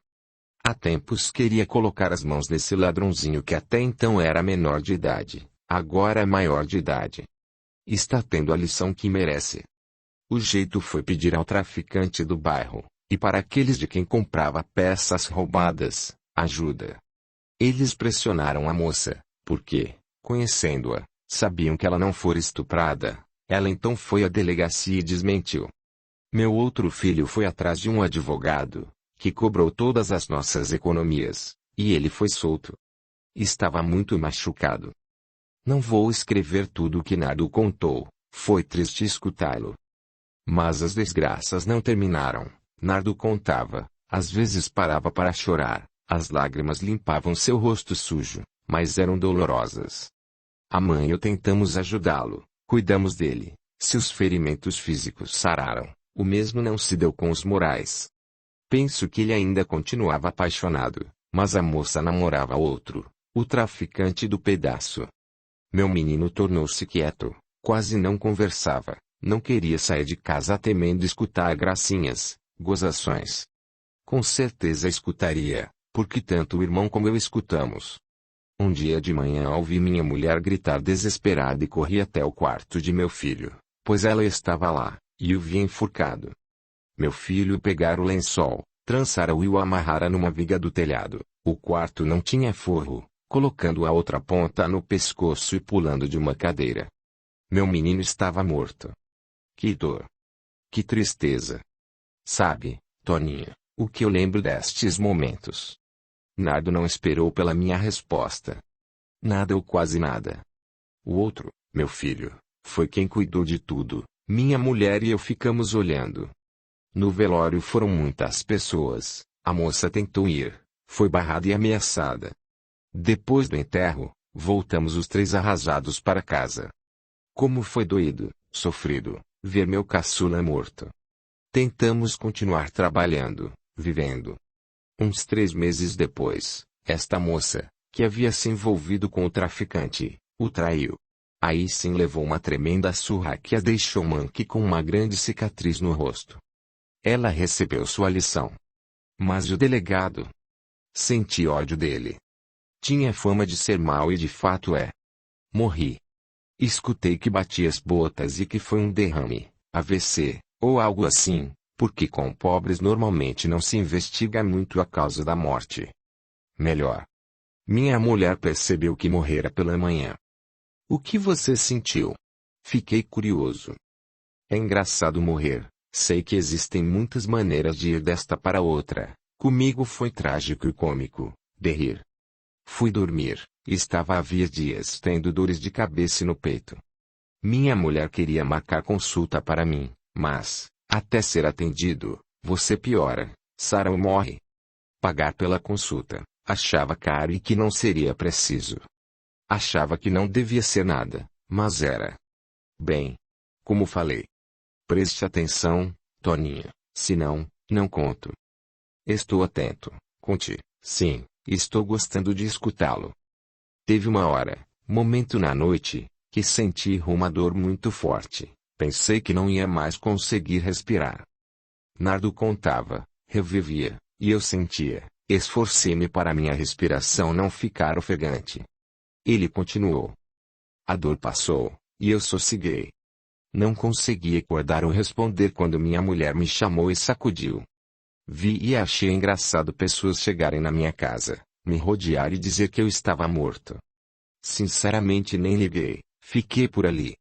Há tempos queria colocar as mãos nesse ladrãozinho que até então era menor de idade, agora é maior de idade. Está tendo a lição que merece. O jeito foi pedir ao traficante do bairro, e para aqueles de quem comprava peças roubadas, ajuda. Eles pressionaram a moça, porque, conhecendo-a, sabiam que ela não fora estuprada. Ela então foi à delegacia e desmentiu. Meu outro filho foi atrás de um advogado, que cobrou todas as nossas economias, e ele foi solto. Estava muito machucado. Não vou escrever tudo o que Nardo contou, foi triste escutá-lo. Mas as desgraças não terminaram. Nardo contava, às vezes parava para chorar, as lágrimas limpavam seu rosto sujo, mas eram dolorosas. A mãe e eu tentamos ajudá-lo, cuidamos dele, seus ferimentos físicos sararam, o mesmo não se deu com os morais. Penso que ele ainda continuava apaixonado, mas a moça namorava outro, o traficante do pedaço. Meu menino tornou-se quieto, quase não conversava, não queria sair de casa temendo escutar gracinhas, gozações. Com certeza escutaria, porque tanto o irmão como eu escutamos. Um dia de manhã ouvi minha mulher gritar desesperada e corri até o quarto de meu filho, pois ela estava lá, e o vi enforcado. Meu filho pegara o lençol, trançara-o e o amarrara numa viga do telhado. O quarto não tinha forro, colocando a outra ponta no pescoço e pulando de uma cadeira. Meu menino estava morto. Que dor! Que tristeza! Sabe, Toninha, o que eu lembro destes momentos? Nardo não esperou pela minha resposta. Nada ou quase nada. O outro, meu filho, foi quem cuidou de tudo. Minha mulher e eu ficamos olhando. No velório foram muitas pessoas. A moça tentou ir, foi barrada e ameaçada. Depois do enterro, voltamos os três arrasados para casa. Como foi doído, sofrido, ver meu caçula morto. Tentamos continuar trabalhando, vivendo. Uns 3 meses depois, esta moça, que havia se envolvido com o traficante, o traiu. Aí sim levou uma tremenda surra que a deixou manque com uma grande cicatriz no rosto. Ela recebeu sua lição. Mas o delegado? Senti ódio dele. Tinha fama de ser mau e de fato é. Morri. Escutei que batia as botas e que foi um derrame, AVC, ou algo assim, porque com pobres normalmente não se investiga muito a causa da morte. Melhor. Minha mulher percebeu que morrera pela manhã. O que você sentiu? Fiquei curioso. É engraçado morrer, sei que existem muitas maneiras de ir desta para outra, comigo foi trágico e cômico, de rir. Fui dormir, estava havia dias tendo dores de cabeça e no peito. Minha mulher queria marcar consulta para mim, mas, até ser atendido, você piora, Sara ou morre. Pagar pela consulta, achava caro e que não seria preciso. Achava que não devia ser nada, mas era. Bem, como falei. Preste atenção, Toninha, senão, não conto. Estou atento, conte, sim, estou gostando de escutá-lo. Teve uma hora, momento na noite, que senti uma dor muito forte, pensei que não ia mais conseguir respirar. Nardo contava, revivia, e eu sentia, esforcei-me para minha respiração não ficar ofegante. Ele continuou. A dor passou, e eu sosseguei. Não consegui acordar ou responder quando minha mulher me chamou e sacudiu. Vi e achei engraçado pessoas chegarem na minha casa, me rodear e dizer que eu estava morto. Sinceramente nem liguei, fiquei por ali.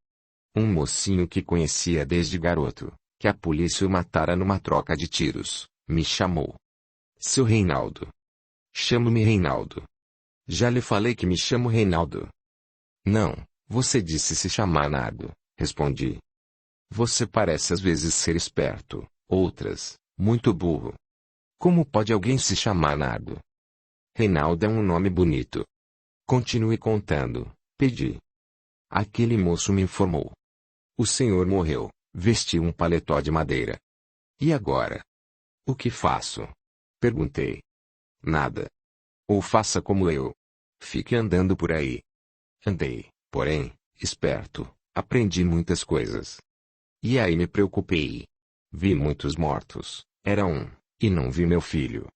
Um mocinho que conhecia desde garoto, que a polícia o matara numa troca de tiros, me chamou. Seu Reinaldo. Chamo-me Reinaldo. Já lhe falei que me chamo Reinaldo. Não, você disse se chamar Nardo, respondi. Você parece às vezes ser esperto, outras, muito burro. Como pode alguém se chamar Nardo? Reinaldo é um nome bonito. Continue contando, pedi. Aquele moço me informou. O senhor morreu, vestiu um paletó de madeira. E agora? O que faço? Perguntei. Nada. Ou faça como eu. Fique andando por aí. Andei, porém, esperto, aprendi muitas coisas. E aí me preocupei. Vi muitos mortos, era um, e não vi meu filho.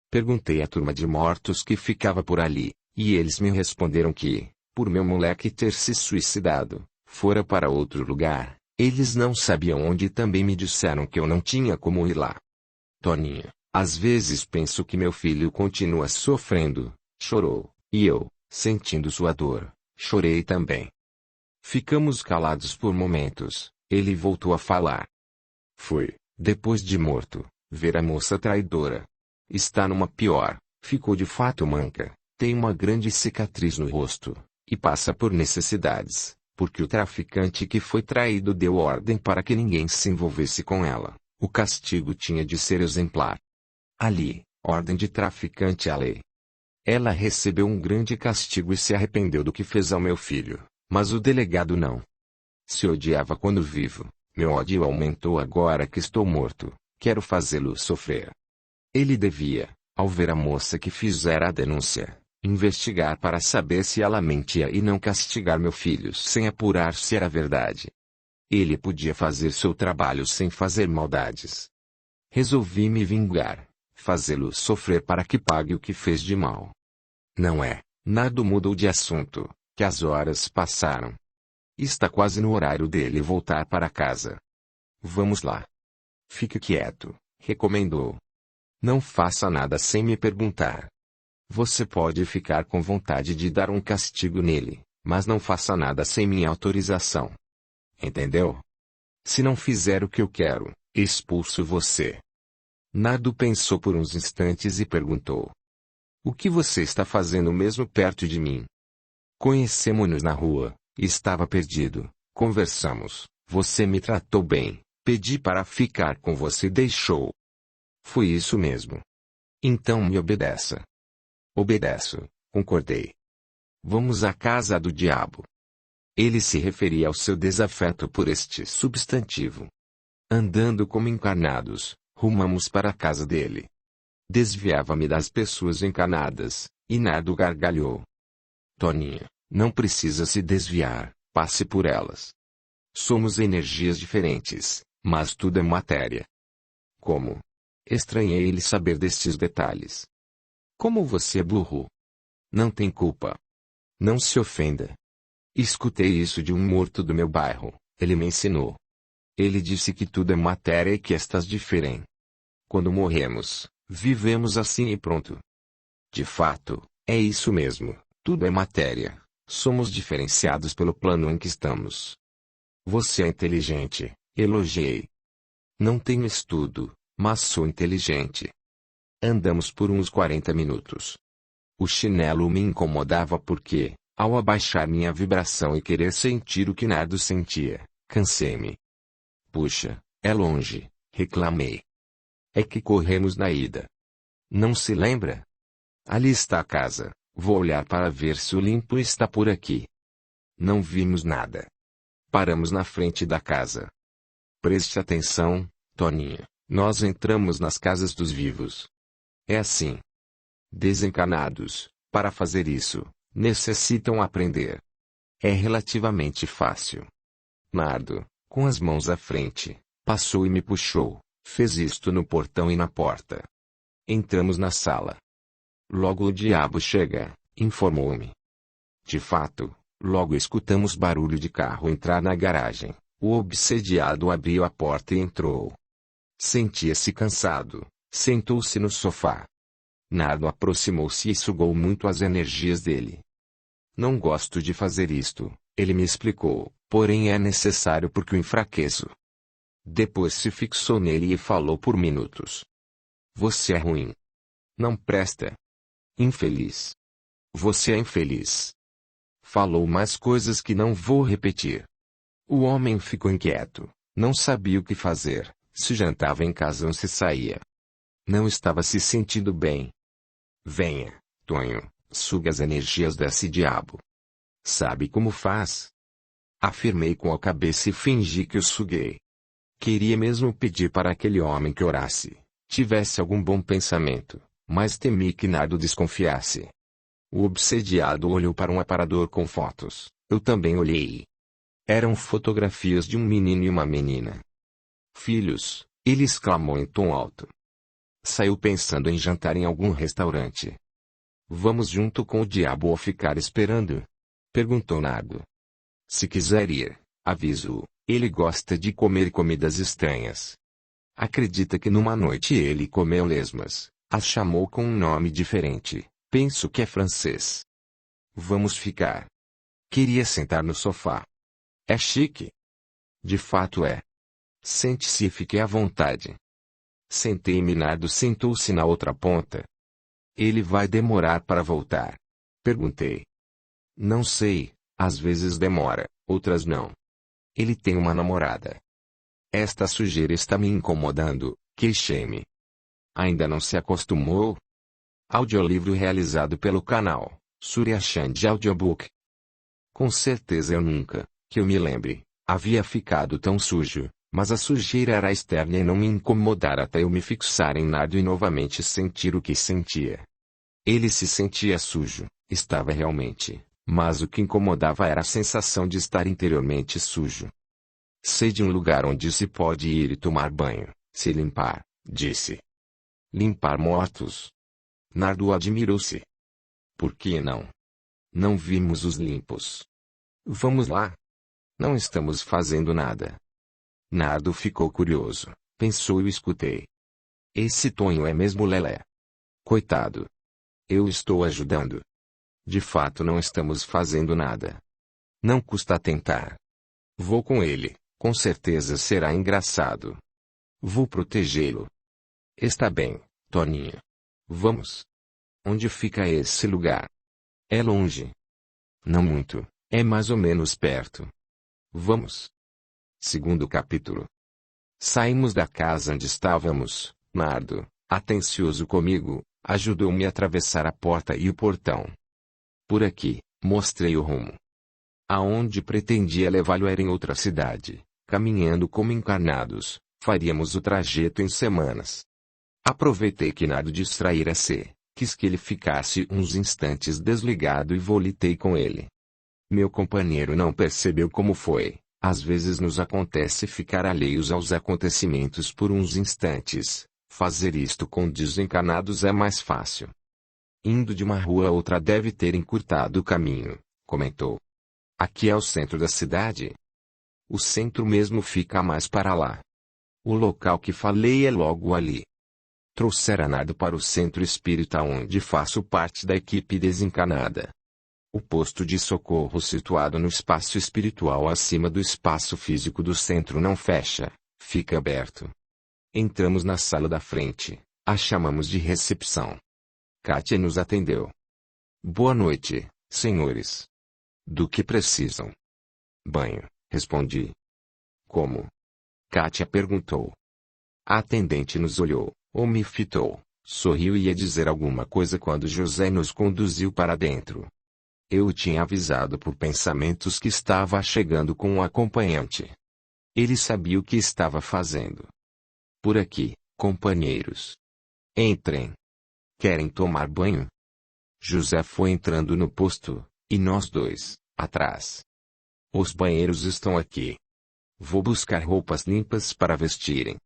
Perguntei à turma de mortos que ficava por ali, e eles me responderam que, por meu moleque ter se suicidado, fora para outro lugar. Eles não sabiam onde e também me disseram que eu não tinha como ir lá. Toninho, às vezes penso que meu filho continua sofrendo, chorou, e eu, sentindo sua dor, chorei também. Ficamos calados por momentos, ele voltou a falar. Foi, depois de morto, ver a moça traidora. Está numa pior, ficou de fato manca, tem uma grande cicatriz no rosto, e passa por necessidades. Porque o traficante que foi traído deu ordem para que ninguém se envolvesse com ela. O castigo tinha de ser exemplar. Ali, ordem de traficante é a lei. Ela recebeu um grande castigo e se arrependeu do que fez ao meu filho, mas o delegado não. Se odiava quando vivo, meu ódio aumentou agora que estou morto, quero fazê-lo sofrer. Ele devia, ao ver a moça que fizera a denúncia, investigar para saber se ela mentia e não castigar meu filho sem apurar se era verdade. Ele podia fazer seu trabalho sem fazer maldades. Resolvi me vingar, fazê-lo sofrer para que pague o que fez de mal. Não é, nada mudou de assunto, que as horas passaram. Está quase no horário dele voltar para casa. Vamos lá. Fique quieto, recomendou. Não faça nada sem me perguntar. Você pode ficar com vontade de dar um castigo nele, mas não faça nada sem minha autorização. Entendeu? Se não fizer o que eu quero, expulso você. Nado pensou por uns instantes e perguntou. O que você está fazendo mesmo perto de mim? Conhecemo-nos na rua, estava perdido, conversamos, você me tratou bem, pedi para ficar com você e deixou. Foi isso mesmo. Então me obedeça. Obedeço, concordei. Vamos à casa do diabo. Ele se referia ao seu desafeto por este substantivo. Andando como encarnados, rumamos para a casa dele. Desviava-me das pessoas encarnadas, e Nado gargalhou. Toninha, não precisa se desviar, passe por elas. Somos energias diferentes, mas tudo é matéria. Como? Estranhei ele saber destes detalhes. Como você é burro? Não tem culpa. Não se ofenda. Escutei isso de um morto do meu bairro, ele me ensinou. Ele disse que tudo é matéria e que estas diferem. Quando morremos, vivemos assim e pronto. De fato, é isso mesmo, tudo é matéria, somos diferenciados pelo plano em que estamos. Você é inteligente, elogiei. Não tenho estudo, mas sou inteligente. Andamos por uns 40 minutos. O chinelo me incomodava porque, ao abaixar minha vibração e querer sentir o que Nado sentia, cansei-me. Puxa, é longe, reclamei. É que corremos na ida. Não se lembra? Ali está a casa, vou olhar para ver se o limpo está por aqui. Não vimos nada. Paramos na frente da casa. Preste atenção, Toninha, nós entramos nas casas dos vivos. É assim. Desencarnados, para fazer isso, necessitam aprender. É relativamente fácil. Nardo, com as mãos à frente, passou e me puxou, fez isto no portão e na porta. Entramos na sala. Logo o diabo chega, informou-me. De fato, logo escutamos barulho de carro entrar na garagem. O obsediado abriu a porta e entrou. Sentia-se cansado, sentou-se no sofá. Nardo aproximou-se e sugou muito as energias dele. Não gosto de fazer isto, ele me explicou, porém é necessário porque o enfraqueço. Depois se fixou nele e falou por minutos. Você é ruim. Não presta. Infeliz. Você é infeliz. Falou mais coisas que não vou repetir. O homem ficou inquieto, não sabia o que fazer, se jantava em casa ou se saía. Não estava se sentindo bem. Venha, Tonho, suga as energias desse diabo. Sabe como faz? Afirmei com a cabeça e fingi que o suguei. Queria mesmo pedir para aquele homem que orasse, tivesse algum bom pensamento, mas temi que Nardo desconfiasse. O obsediado olhou para um aparador com fotos. Eu também olhei. Eram fotografias de um menino e uma menina. Filhos, ele exclamou em tom alto. Saiu pensando em jantar em algum restaurante. Vamos junto com o diabo ou ficar esperando? Perguntou Nardo. Se quiser ir, aviso-o, ele gosta de comer comidas estranhas. Acredita que numa noite ele comeu lesmas, as chamou com um nome diferente, penso que é francês. Vamos ficar. Queria sentar no sofá. É chique. De fato é. Sente-se e fique à vontade. Sentei-me e Nardo sentou-se na outra ponta. Ele vai demorar para voltar? Perguntei. Não sei, às vezes demora, outras não. Ele tem uma namorada. Esta sujeira está me incomodando, queixei-me. Ainda não se acostumou? Audiolivro realizado pelo canal Surya Chand Audiobook. Com certeza eu nunca, que eu me lembre, havia ficado tão sujo, mas a sujeira era externa e não me incomodara até eu me fixar em Nardo e novamente sentir o que sentia. Ele se sentia sujo, estava realmente, mas o que incomodava era a sensação de estar interiormente sujo. Sei de um lugar onde se pode ir e tomar banho, se limpar, disse. Limpar mortos? Nardo admirou-se. Por que não? Não vimos os limpos. Vamos lá. Não estamos fazendo nada. Nardo ficou curioso, pensou e escutei. Esse Tonho é mesmo lelé. Coitado. Eu estou ajudando. De fato não estamos fazendo nada. Não custa tentar. Vou com ele, com certeza será engraçado. Vou protegê-lo. Está bem, Toninho. Vamos. Onde fica esse lugar? É longe. Não muito, é mais ou menos perto. Vamos. Segundo capítulo. Saímos da casa onde estávamos. Nardo, atencioso comigo, ajudou-me a atravessar a porta e o portão. Por aqui, mostrei o rumo. Aonde pretendia levá-lo era em outra cidade, caminhando como encarnados, faríamos o trajeto em semanas. Aproveitei que Nardo distraíra-se, quis que ele ficasse uns instantes desligado e voltei com ele. Meu companheiro não percebeu como foi. Às vezes nos acontece ficar alheios aos acontecimentos por uns instantes. Fazer isto com desencarnados é mais fácil. Indo de uma rua a outra deve ter encurtado o caminho, comentou. Aqui é o centro da cidade? O centro mesmo fica mais para lá. O local que falei é logo ali. Trouxera Nardo para o centro espírita onde faço parte da equipe desencarnada. O posto de socorro situado no espaço espiritual acima do espaço físico do centro não fecha, fica aberto. Entramos na sala da frente, a chamamos de recepção. Kátia nos atendeu. Boa noite, senhores. Do que precisam? Banho, respondi. Como? Kátia perguntou. A atendente nos olhou, ou me fitou, sorriu e ia dizer alguma coisa quando José nos conduziu para dentro. Eu o tinha avisado por pensamentos que estava chegando com um acompanhante. Ele sabia o que estava fazendo. Por aqui, companheiros. Entrem. Querem tomar banho? José foi entrando no posto, e nós dois, atrás. Os banheiros estão aqui. Vou buscar roupas limpas para vestirem.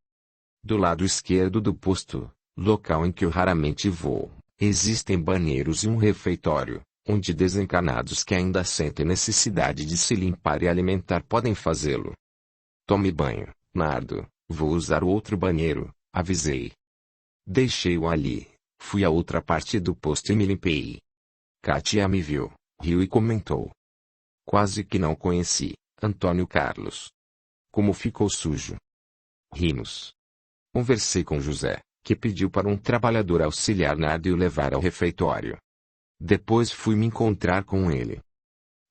Do lado esquerdo do posto, local em que eu raramente vou, existem banheiros e um refeitório, onde desencarnados que ainda sentem necessidade de se limpar e alimentar podem fazê-lo. Tome banho, Nardo, vou usar o outro banheiro, avisei. Deixei-o ali, fui à outra parte do posto e me limpei. Kátia me viu, riu e comentou. Quase que não conheci, Antônio Carlos. Como ficou sujo. Rimos. Conversei com José, que pediu para um trabalhador auxiliar Nardo e o levar ao refeitório. Depois fui me encontrar com ele.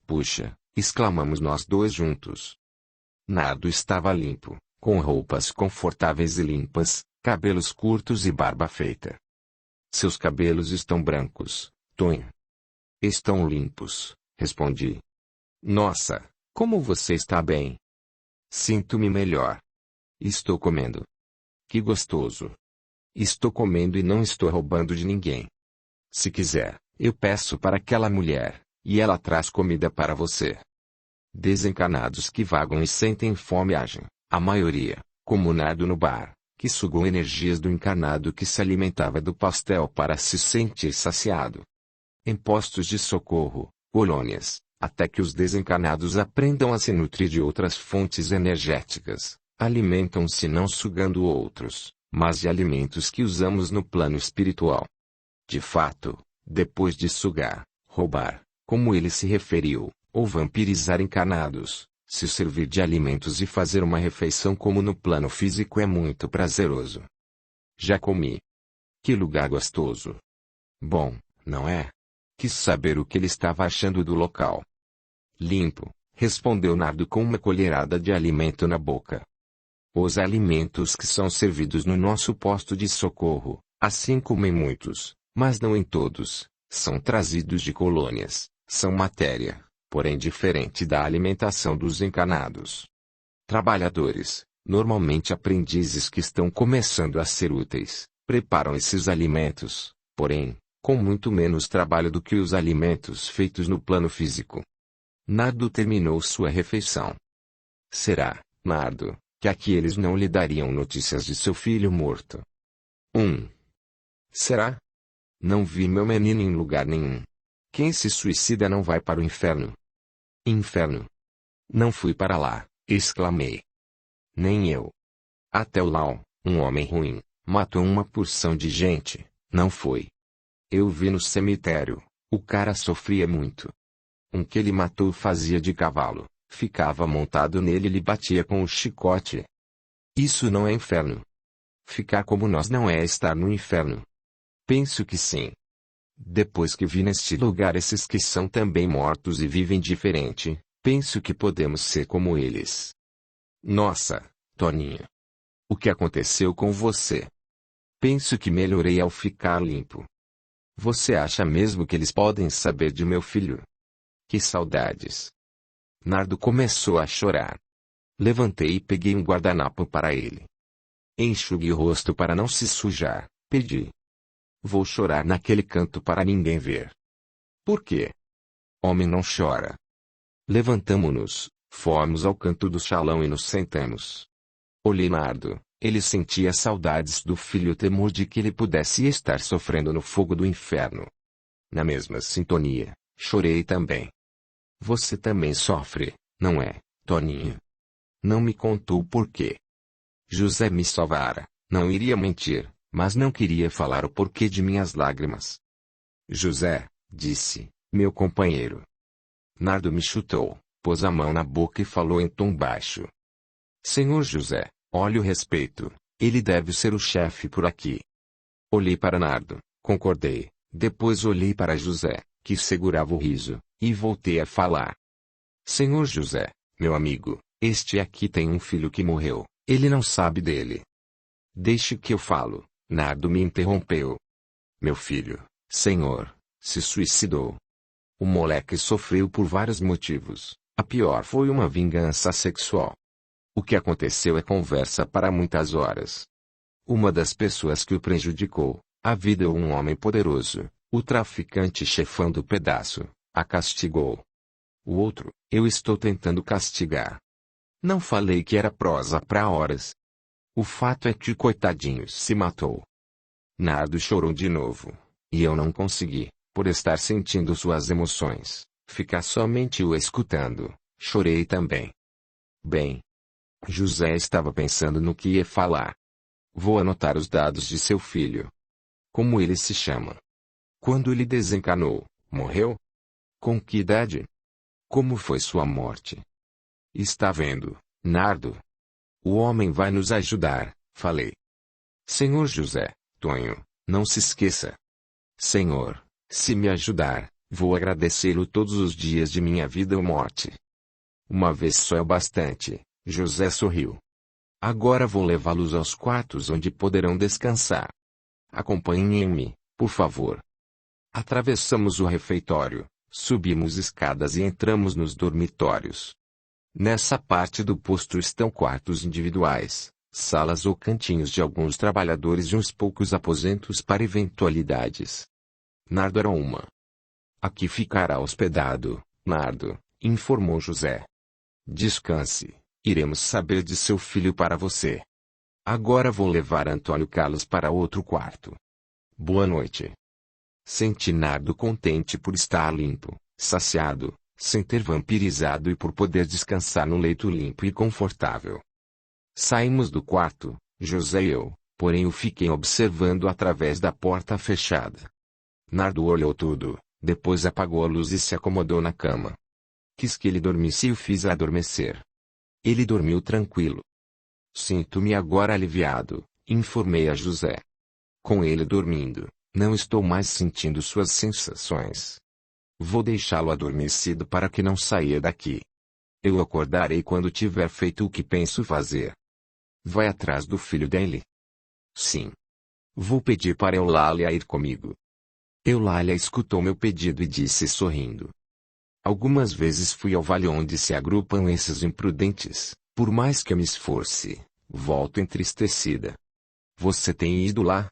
Puxa, exclamamos nós dois juntos. Nardo estava limpo, com roupas confortáveis e limpas, cabelos curtos e barba feita. Seus cabelos estão brancos, Tonho. Estão limpos, respondi. Nossa, como você está bem. Sinto-me melhor. Estou comendo. Que gostoso. Estou comendo e não estou roubando de ninguém. Se quiser, eu peço para aquela mulher, e ela traz comida para você. Desencarnados que vagam e sentem fome agem, a maioria, como Nardo no bar, que sugou energias do encarnado que se alimentava do pastel para se sentir saciado. Em postos de socorro, colônias, até que os desencarnados aprendam a se nutrir de outras fontes energéticas, alimentam-se não sugando outros, mas de alimentos que usamos no plano espiritual. De fato, depois de sugar, roubar, como ele se referiu, ou vampirizar encarnados, se servir de alimentos e fazer uma refeição como no plano físico é muito prazeroso. Já comi. Que lugar gostoso. Bom, não é? Quis saber o que ele estava achando do local. Limpo, respondeu Nardo com uma colherada de alimento na boca. Os alimentos que são servidos no nosso posto de socorro, assim como em muitos, mas não em todos, são trazidos de colônias, são matéria, porém diferente da alimentação dos encarnados. Trabalhadores, normalmente aprendizes que estão começando a ser úteis, preparam esses alimentos, porém, com muito menos trabalho do que os alimentos feitos no plano físico. Nardo terminou sua refeição. Será, Nardo, que aqui eles não lhe dariam notícias de seu filho morto? Será? Não vi meu menino em lugar nenhum. Quem se suicida não vai para o inferno. Inferno? Não fui para lá, exclamei. Nem eu. Até o Lau, um homem ruim, matou uma porção de gente, não foi? Eu vi no cemitério, o cara sofria muito. Um que ele matou fazia de cavalo, ficava montado nele e lhe batia com o chicote. Isso não é inferno. Ficar como nós não é estar no inferno. Penso que sim. Depois que vi neste lugar esses que são também mortos e vivem diferente, penso que podemos ser como eles. Nossa, Toninho. O que aconteceu com você? Penso que melhorei ao ficar limpo. Você acha mesmo que eles podem saber de meu filho? Que saudades. Nardo começou a chorar. Levantei e peguei um guardanapo para ele. Enxugue o rosto para não se sujar, pedi. Vou chorar naquele canto para ninguém ver. Por quê? Homem não chora. Levantamo-nos, fomos ao canto do salão e nos sentamos. Olhei Nardo, ele sentia saudades do filho e temor de que ele pudesse estar sofrendo no fogo do inferno. Na mesma sintonia, chorei também. Você também sofre, não é, Toninho? Não me contou por quê. José me salvara, não iria mentir, mas não queria falar o porquê de minhas lágrimas. José, disse, meu companheiro. Nardo me chutou, pôs a mão na boca e falou em tom baixo. Senhor José, olhe o respeito, ele deve ser o chefe por aqui. Olhei para Nardo, concordei, depois olhei para José, que segurava o riso, e voltei a falar. Senhor José, meu amigo, este aqui tem um filho que morreu, ele não sabe dele. Deixe que eu falo, Nardo me interrompeu. Meu filho, senhor, se suicidou. O moleque sofreu por vários motivos, a pior foi uma vingança sexual. O que aconteceu é conversa para muitas horas. Uma das pessoas que o prejudicou, a vida ou um homem poderoso, o traficante chefão do pedaço, a castigou. O outro, eu estou tentando castigar. Não falei que era prosa para horas. O fato é que o coitadinho se matou. Nardo chorou de novo, e eu não consegui, por estar sentindo suas emoções, ficar somente o escutando, chorei também. Bem, José estava pensando no que ia falar. Vou anotar os dados de seu filho. Como ele se chama? Quando ele desencanou, morreu? Com que idade? Como foi sua morte? Está vendo, Nardo? O homem vai nos ajudar, falei. Senhor José, Tonho, não se esqueça. Senhor, se me ajudar, vou agradecê-lo todos os dias de minha vida ou morte. Uma vez só é o bastante, José sorriu. Agora vou levá-los aos quartos onde poderão descansar. Acompanhem-me, por favor. Atravessamos o refeitório, subimos escadas e entramos nos dormitórios. Nessa parte do posto estão quartos individuais, salas ou cantinhos de alguns trabalhadores e uns poucos aposentos para eventualidades. Nardo era uma. Aqui ficará hospedado, Nardo, informou José. Descanse, iremos saber de seu filho para você. Agora vou levar Antônio Carlos para outro quarto. Boa noite. Senti Nardo contente por estar limpo, saciado, sem ter vampirizado e por poder descansar no leito limpo e confortável. Saímos do quarto, José e eu, porém eu fiquei observando através da porta fechada. Nardo olhou tudo, depois apagou a luz e se acomodou na cama. Quis que ele dormisse e o fiz adormecer. Ele dormiu tranquilo. Sinto-me agora aliviado, informei a José. Com ele dormindo, não estou mais sentindo suas sensações. Vou deixá-lo adormecido para que não saia daqui. Eu acordarei quando tiver feito o que penso fazer. Vai atrás do filho dele? Sim. Vou pedir para Eulália ir comigo. Eulália escutou meu pedido e disse sorrindo. Algumas vezes fui ao vale onde se agrupam esses imprudentes, por mais que eu me esforce, volto entristecida. Você tem ido lá?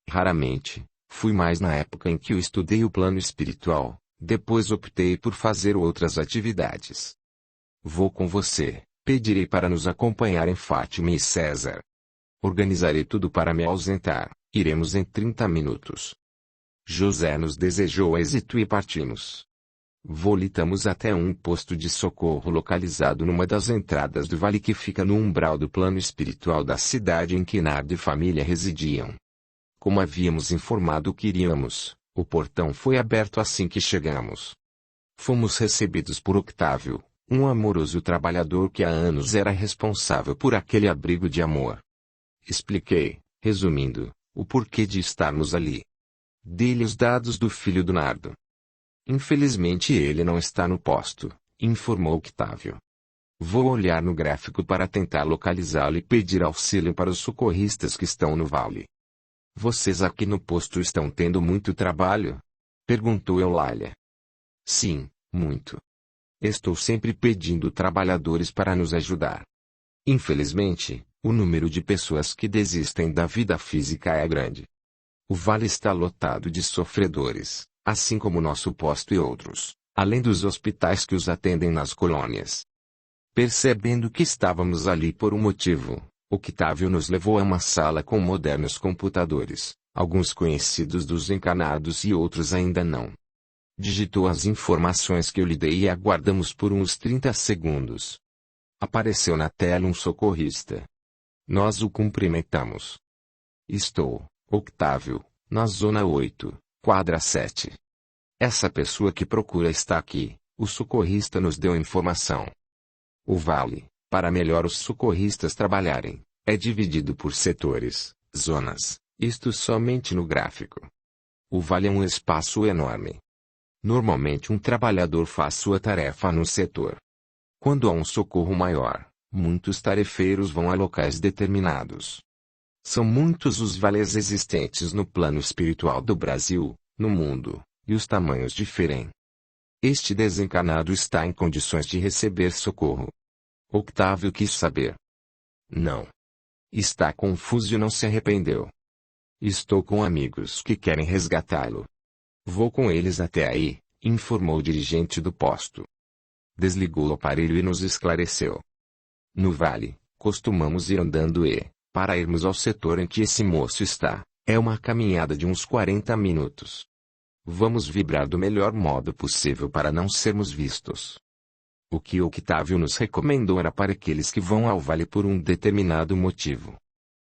Raramente, fui mais na época em que eu estudei o plano espiritual, depois optei por fazer outras atividades. Vou com você, pedirei para nos acompanhar em Fátima e César. Organizarei tudo para me ausentar, iremos em 30 minutos. José nos desejou êxito e partimos. Voltamos até um posto de socorro localizado numa das entradas do vale que fica no umbral do plano espiritual da cidade em que Nardo e família residiam. Como havíamos informado que iríamos, o portão foi aberto assim que chegamos. Fomos recebidos por Octávio, um amoroso trabalhador que há anos era responsável por aquele abrigo de amor. Expliquei, resumindo, o porquê de estarmos ali. Dei-lhe os dados do filho do Nardo. Infelizmente ele não está no posto, informou Octávio. Vou olhar no gráfico para tentar localizá-lo e pedir auxílio para os socorristas que estão no vale. Vocês aqui no posto estão tendo muito trabalho? Perguntou Eulália. Sim, muito. Estou sempre pedindo trabalhadores para nos ajudar. Infelizmente, o número de pessoas que desistem da vida física é grande. O vale está lotado de sofredores, assim como nosso posto e outros, além dos hospitais que os atendem nas colônias. Percebendo que estávamos ali por um motivo, Octávio nos levou a uma sala com modernos computadores, alguns conhecidos dos encarnados e outros ainda não. Digitou as informações que eu lhe dei e aguardamos por uns 30 segundos. Apareceu na tela um socorrista. Nós o cumprimentamos. Estou, Octávio, na zona 8, quadra 7. Essa pessoa que procura está aqui, o socorrista nos deu informação. O vale, para melhor os socorristas trabalharem, é dividido por setores, zonas, isto somente no gráfico. O vale é um espaço enorme. Normalmente um trabalhador faz sua tarefa no setor. Quando há um socorro maior, muitos tarefeiros vão a locais determinados. São muitos os vales existentes no plano espiritual do Brasil, no mundo, e os tamanhos diferem. Este desencarnado está em condições de receber socorro. Octávio quis saber. Não. Está confuso e não se arrependeu. Estou com amigos que querem resgatá-lo. Vou com eles até aí, informou o dirigente do posto. Desligou o aparelho e nos esclareceu. No vale, costumamos ir andando e, para irmos ao setor em que esse moço está, é uma caminhada de uns 40 minutos. Vamos vibrar do melhor modo possível para não sermos vistos. O que Octávio nos recomendou era para aqueles que vão ao vale por um determinado motivo.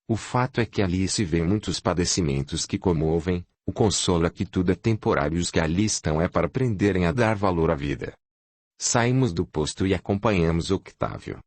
O fato é que ali se vê muitos padecimentos que comovem, o consolo é que tudo é temporário e os que ali estão é para aprenderem a dar valor à vida. Saímos do posto e acompanhamos Octávio.